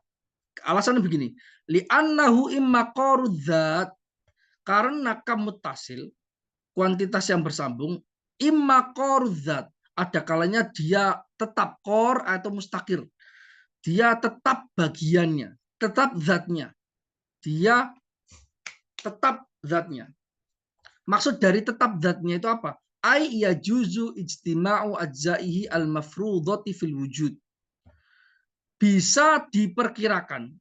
alasannya begini. Li'annahu imma qarudzat, karena kam mutasil, kuantitas yang bersambung, imma qarudzat, ada kalanya dia tetap qor atau mustakir. Dia tetap bagiannya, tetap zatnya. Dia tetap zatnya. Maksud dari tetap zatnya itu apa? Ai yajuzu ijtima'u ajzaihi al-mafrudhati fil wujud. Bisa diperkirakan,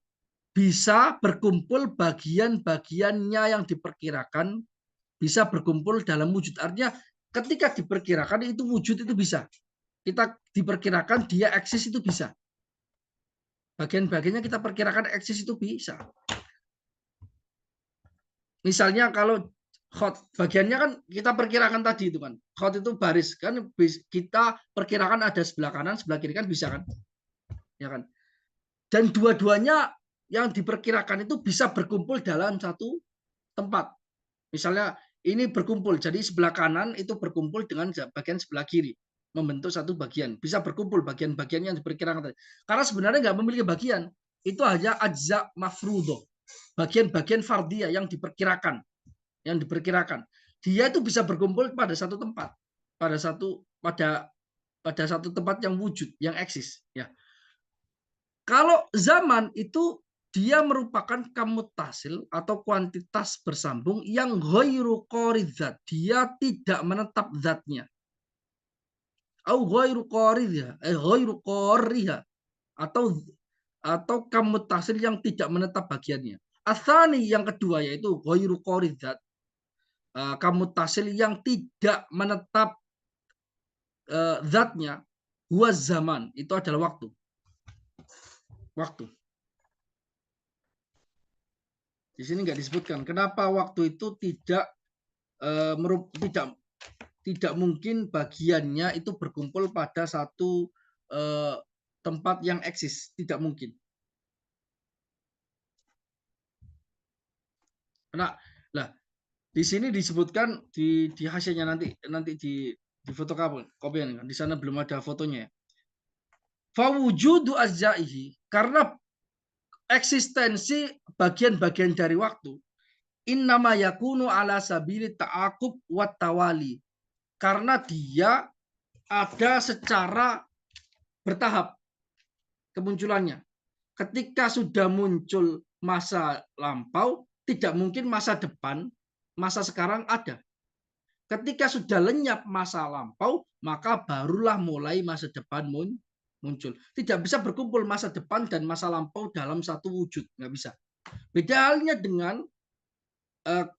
bisa berkumpul bagian-bagiannya yang diperkirakan bisa berkumpul dalam wujud. Artinya ketika diperkirakan itu wujud itu bisa. Kita diperkirakan dia eksis itu bisa. Bagian-bagiannya kita perkirakan eksis itu bisa. Misalnya kalau khot, bagiannya kan kita perkirakan tadi itu kan. Khot itu baris kan kita perkirakan ada sebelah kanan, sebelah kiri kan bisa kan? Ya kan? Dan dua-duanya yang diperkirakan itu bisa berkumpul dalam satu tempat. Misalnya ini berkumpul, jadi sebelah kanan itu berkumpul dengan bagian sebelah kiri, membentuk satu bagian. Bisa berkumpul bagian-bagian yang diperkirakan tadi. Karena sebenarnya nggak memiliki bagian, itu hanya ajza mafrudo, bagian-bagian fardiyah yang diperkirakan, Dia itu bisa berkumpul pada satu tempat, pada satu tempat yang wujud, yang eksis. Ya. Kalau zaman itu dia merupakan kamutasil atau kuantitas bersambung yang ghairu qoridzat. Dia tidak menetap zatnya. Au ghairu qoridzah, ghairu qoriha atau kamutasil yang tidak menetap bagiannya. Atsani yang kedua yaitu ghairu qoridzat. Kamutasil yang tidak menetap zatnya, huwa zaman, itu adalah waktu. Waktu. Di sini nggak disebutkan kenapa waktu itu tidak mungkin bagiannya itu berkumpul pada satu tempat yang eksis, tidak mungkin. Nah, di sini disebutkan di hasilnya nanti di fotokopian, di sana belum ada fotonya. Fawujudu ajzaihi, karena eksistensi bagian-bagian dari waktu innama yakunu ala sabili ta'aqub wa tawali, karena dia ada secara bertahap kemunculannya. Ketika sudah muncul masa lampau, tidak mungkin masa depan, masa sekarang ada. Ketika sudah lenyap masa lampau, maka barulah mulai masa depan muncul. Tidak bisa berkumpul masa depan dan masa lampau dalam satu wujud, nggak bisa. Beda halnya dengan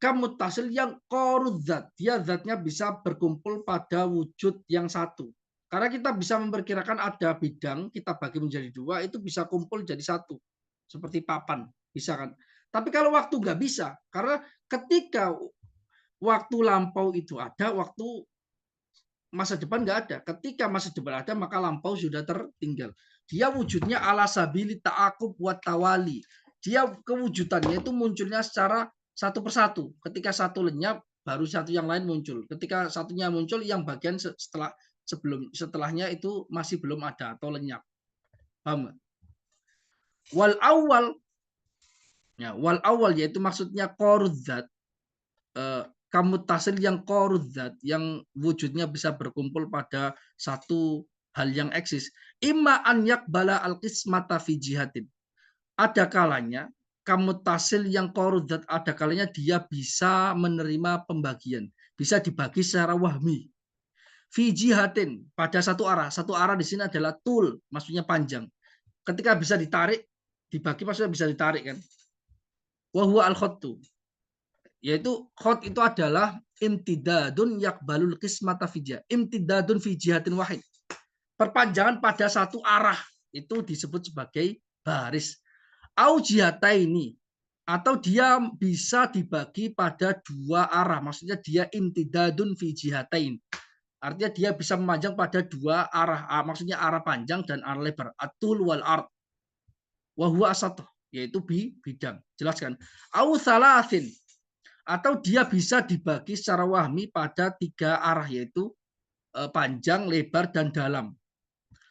kamutasil yang korudzat, dia zatnya bisa berkumpul pada wujud yang satu. Karena kita bisa memperkirakan ada bidang, kita bagi menjadi dua, itu bisa kumpul jadi satu. Seperti papan, bisa kan. Tapi kalau waktu nggak bisa, karena ketika waktu lampau itu ada, waktu masa depan nggak ada. Ketika masa depan ada, maka lampau sudah tertinggal. Dia wujudnya ala sabili ta'aqub wa tawali. Dia kewujudannya itu munculnya secara satu persatu. Ketika satu lenyap, baru satu yang lain muncul. Ketika satunya muncul, yang bagian setelahnya itu masih belum ada atau lenyap. Paham? Wal awal yaitu maksudnya korudzat, kamutasil yang korudzat, yang wujudnya bisa berkumpul pada satu hal yang eksis. Imma an yakbala al-qismata fi jihatin. Ada kalanya kamutasil yang korudzat, ada kalanya dia bisa menerima pembagian, bisa dibagi secara wahmi. Fi jihatin, pada satu arah. Satu arah di sini adalah tul, maksudnya panjang. Ketika bisa ditarik, dibagi maksudnya bisa ditarik kan. Wa huwa al-khattu, yaitu khot itu adalah imtidadun yakbalul qismata fijah, imtidadun fi jihatin wahid, perpanjangan pada satu arah, itu disebut sebagai baris. Au jihataini, atau dia bisa dibagi pada dua arah, maksudnya dia imtidadun fi jihatain, artinya dia bisa memanjang pada dua arah, maksudnya arah panjang dan arah lebar. Atul wal ard wa huwa asatuh, yaitu bidang. Jelaskan. Au salasin, atau dia bisa dibagi secara wahmi pada tiga arah, yaitu panjang, lebar, dan dalam.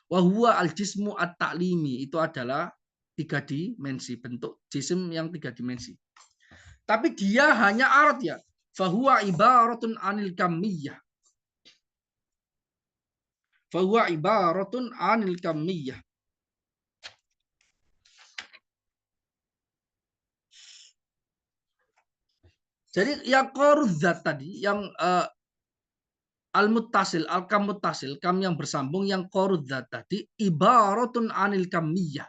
Wahwa al-jismu at-ta'limi, itu adalah tiga dimensi, bentuk jisim yang tiga dimensi. Tapi dia hanya arat ya, fahuwa ibaratun anil kamiyah. Fahuwa ibaratun anil kamiyah. Jadi yang qarudzat tadi, yang al-muttasil, al-kam muttasil, kam yang bersambung, yang qarudzat tadi, ibaratun anil kamiyah.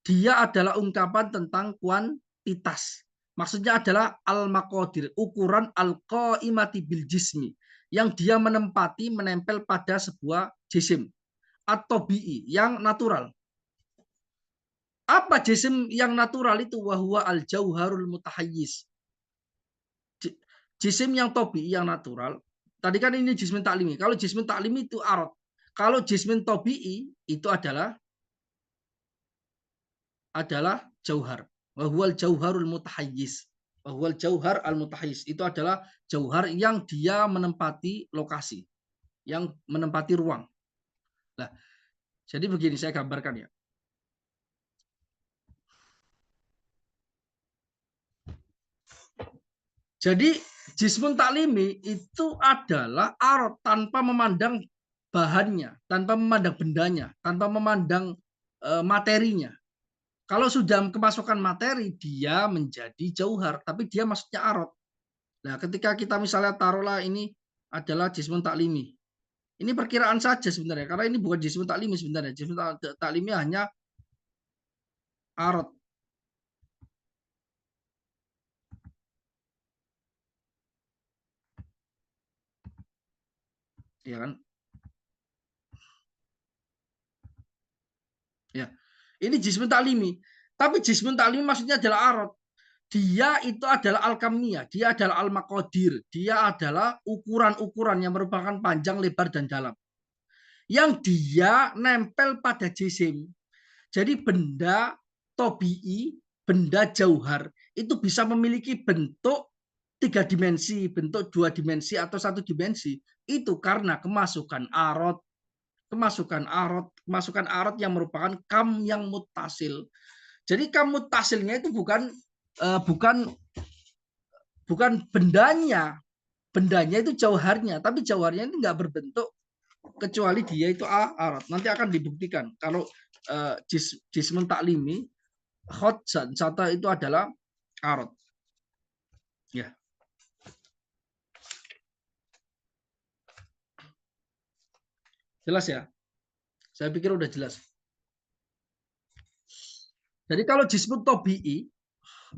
Dia adalah ungkapan tentang kuantitas. Maksudnya adalah al-maqadir, ukuran al-qaimati bil jismi, yang dia menempati, menempel pada sebuah jisim atau bi'i, yang natural. Apa jisim yang natural itu? Wahwa al-jauharul mutahayyiz. Jisim yang tobi, yang natural. Tadi kan ini jismin taklimi. Kalau jismin taklimi itu arad. Kalau jismin tobi'i itu adalah jauhar. Wahwal jauharul mutahayyiz. Wahwal jauhar al mutahayyiz. Itu adalah jauhar yang dia menempati lokasi, yang menempati ruang. Nah, jadi begini saya gambarkan ya. Jadi jismun taklimi itu adalah arad tanpa memandang bahannya, tanpa memandang bendanya, tanpa memandang materinya. Kalau sudah kemasukan materi, dia menjadi jauhar, tapi dia maksudnya arad. Nah, ketika kita misalnya taruhlah ini adalah jismun taklimi. Ini perkiraan saja sebenarnya, karena ini bukan jismun taklimi sebenarnya. Jismun taklimi hanya arad. Ya kan? Ya. Ini jismun taklimi. Tapi jismun taklimi maksudnya adalah arad. Dia itu adalah al-kamiyah, dia adalah al-maqadir, dia adalah ukuran-ukuran yang merupakan panjang, lebar, dan dalam. Yang dia nempel pada jisim. Jadi benda tobi'i, benda jauhar, itu bisa memiliki bentuk 3 dimensi, bentuk 2 dimensi, atau 1 dimensi. Itu karena kemasukan arad, kemasukan arad yang merupakan kam yang mutasil. Jadi kam mutasilnya itu bukan bendanya, bendanya itu jauharnya, tapi jauharnya ini nggak berbentuk kecuali dia itu arad. Nanti akan dibuktikan kalau jismun taklimi hot sata itu adalah arad. Ya. Jelas ya? Saya pikir udah jelas. Jadi kalau jismun tobi'i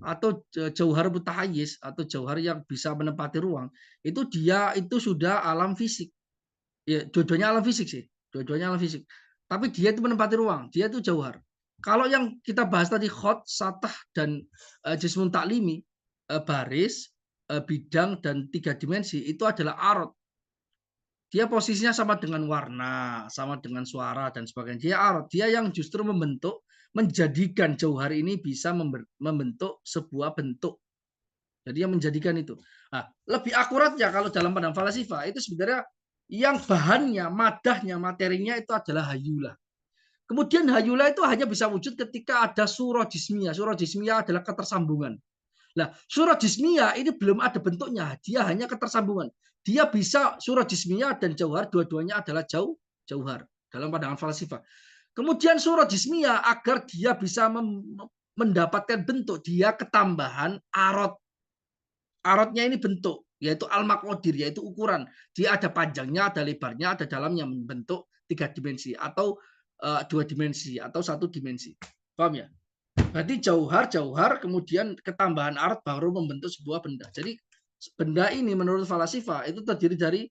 atau jauhar mutahayyiz atau jauhar yang bisa menempati ruang, itu dia itu sudah alam fisik. Ya, dua-duanya alam fisik sih. Dua-duanya alam fisik. Tapi dia itu menempati ruang, dia itu jauhar. Kalau yang kita bahas tadi khot, satah, dan jismun taklimi, baris, bidang, dan 3 dimensi, itu adalah arad. Dia posisinya sama dengan warna, sama dengan suara, dan sebagainya. Dia arad. Dia yang justru membentuk, menjadikan jauhar ini bisa membentuk sebuah bentuk. Jadi yang menjadikan itu. Nah, lebih akuratnya kalau dalam pandang falasifah, itu sebenarnya yang bahannya, madahnya, materinya itu adalah hayula. Kemudian hayula itu hanya bisa wujud ketika ada surah jismiyah. Surah jismiyah adalah ketersambungan. Nah, surah jismiyah ini belum ada bentuknya, dia hanya ketersambungan. Dia bisa surah jismiyah dan jauhar, dua-duanya adalah jauhar dalam pandangan falsafah. Kemudian surah jismiyah agar dia bisa mendapatkan bentuk, dia ketambahan arad. Aradnya ini bentuk, yaitu al-maqadir, yaitu ukuran. Dia ada panjangnya, ada lebarnya, ada dalamnya, membentuk 3 dimensi atau 2 dimensi atau 1 dimensi. Paham ya? Berarti jauhar, kemudian ketambahan arad baru membentuk sebuah benda. Jadi benda ini menurut falasifa itu terdiri dari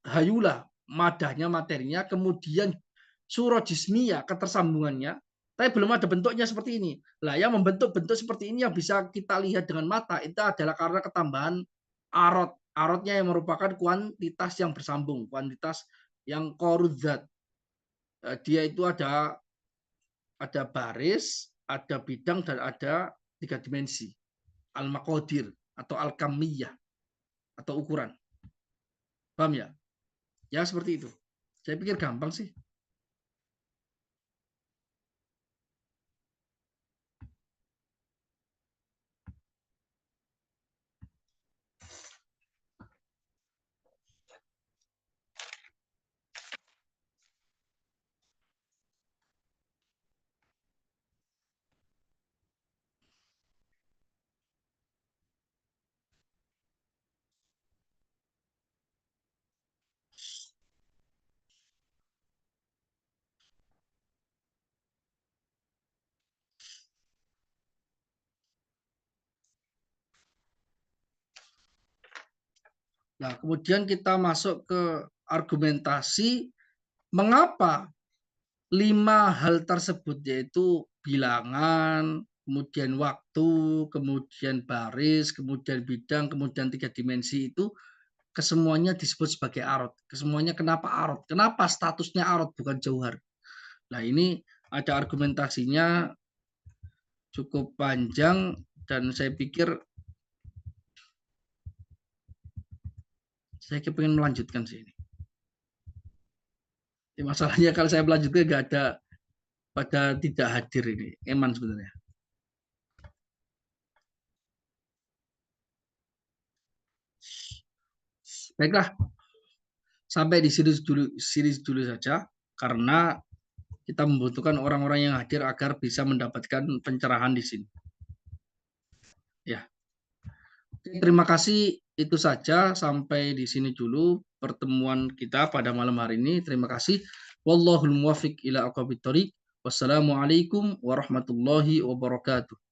hayula, madahnya, materinya, kemudian surah jismiyah, ketersambungannya, tapi belum ada bentuknya seperti ini. Lah, yang membentuk bentuk seperti ini yang bisa kita lihat dengan mata itu adalah karena ketambahan arad. Aradnya yang merupakan kuantitas yang bersambung, kuantitas yang korudzat. Dia itu ada baris, ada bidang, dan ada 3 dimensi. Al-maqadir atau al-kamiyah atau ukuran. Paham ya? Ya seperti itu. Saya pikir gampang sih. Nah, kemudian kita masuk ke argumentasi mengapa 5 hal tersebut, yaitu bilangan, kemudian waktu, kemudian baris, kemudian bidang, kemudian 3 dimensi itu kesemuanya disebut sebagai arot. Kesemuanya kenapa arot? Kenapa statusnya arot bukan jauhar? Nah, ini ada argumentasinya cukup panjang dan saya pikir saya ingin melanjutkan sih ini. Masalahnya kalau saya melanjutkan nggak ada pada tidak hadir ini. Eman sebenarnya. Baiklah, sampai di sini dulu saja karena kita membutuhkan orang-orang yang hadir agar bisa mendapatkan pencerahan di sini. Ya. Terima kasih, itu saja sampai di sini dulu pertemuan kita pada malam hari ini. Terima kasih. Wallahul muwaffiq ila aqwamit thoriq. Wassalamualaikum warahmatullahi wabarakatuh.